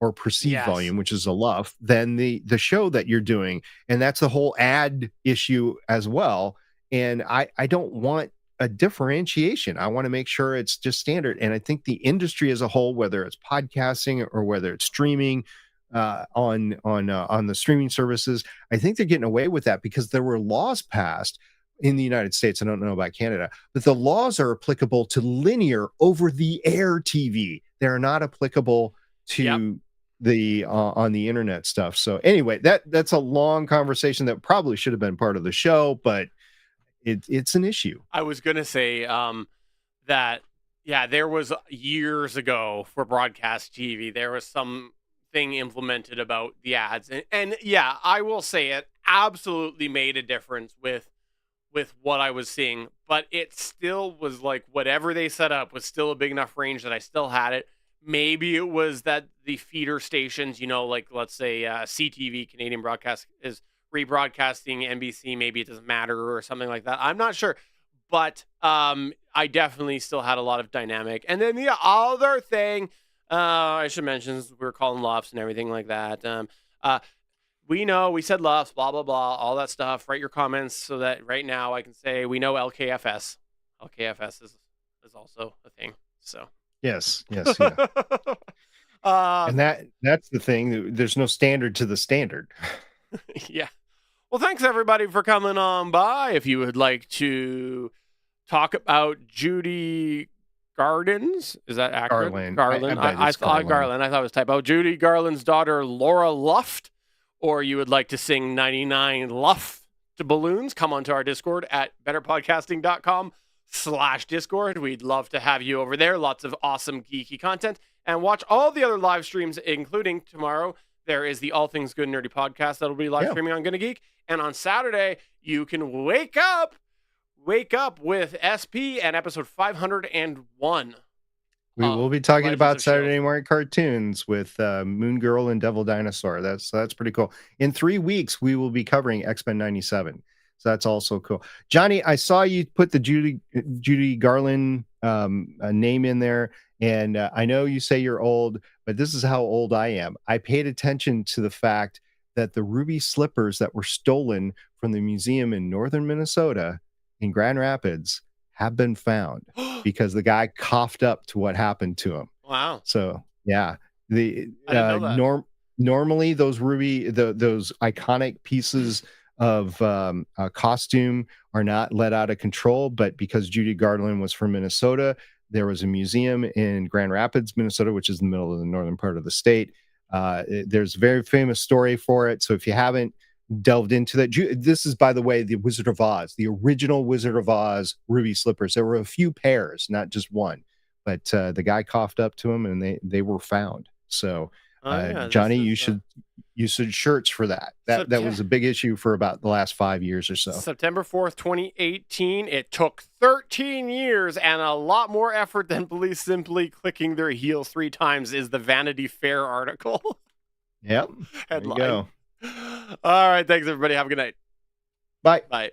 or perceived volume, which is a LUF, than the show that you're doing. And that's the whole ad issue as well. And I don't want a differentiation. I want to make sure it's just standard. And I think the industry as a whole, whether it's podcasting or whether it's streaming on the streaming services, I think they're getting away with that because there were laws passed in the United States. I don't know about Canada, but the laws are applicable to linear over the air TV. They're not applicable to the on the internet stuff. So anyway, that's a long conversation that probably should have been part of the show, but it's an issue. I was going to say that, there was years ago for broadcast TV, there was some thing implemented about the ads. And I will say it absolutely made a difference with what I was seeing, but it still was like whatever they set up was still a big enough range that I still had it. Maybe it was that the feeder stations, you know, like let's say CTV, Canadian Broadcast, is rebroadcasting NBC. Maybe it doesn't matter or something like that. I'm not sure, but I definitely still had a lot of dynamic. And then the other thing I should mention we're calling lofts and everything like that. We know we said lofts, blah blah blah, all that stuff. Write your comments so that right now I can say we know LKFS. LKFS is also a thing. So Yes, yes, yeah. And that's the thing. There's no standard to the standard. yeah. Well, thanks everybody for coming on by. If you would like to talk about Judy Gardens, is that accurate? Garland. I thought Garland. I thought it was typo. Judy Garland's daughter, Laura Luft. Or you would like to sing 99 Luft to balloons, come onto our Discord at betterpodcasting.com/Discord. We'd love to have you over there. Lots of awesome geeky content. And watch all the other live streams, including tomorrow. There is the All Things Good Nerdy podcast that'll be live streaming on Gonna Geek. And on Saturday, you can wake up with SP and episode 501. We will be talking Legends about of Saturday S.H.I.E.L.D. morning cartoons with Moon Girl and Devil Dinosaur. That's pretty cool. In 3 weeks, we will be covering X-Men 97. So that's also cool. Johnny, I saw you put the Judy Garland name in there. And I know you say you're old, but this is how old I am. I paid attention to the fact that the ruby slippers that were stolen from the museum in northern Minnesota in Grand Rapids have been found because the guy coughed up to what happened to him. Wow. So yeah, the I didn't know that. Normally those those iconic pieces of costume are not let out of control, but because Judy Garland was from Minnesota, there was a museum in Grand Rapids, Minnesota, which is in the middle of the northern part of the state. There's a very famous story for it. So if you haven't delved into that, this is, by the way, the Wizard of Oz, the original Wizard of Oz ruby slippers. There were a few pairs, not just one, but the guy coughed up to them and they were found. So Johnny, you should shirts for that. That was a big issue for about the last 5 years or so. September 4th, 2018. It took 13 years and a lot more effort than police simply clicking their heels 3 times is the Vanity Fair article. Yep. Headline. There you go. All right. Thanks, everybody. Have a good night. Bye. Bye.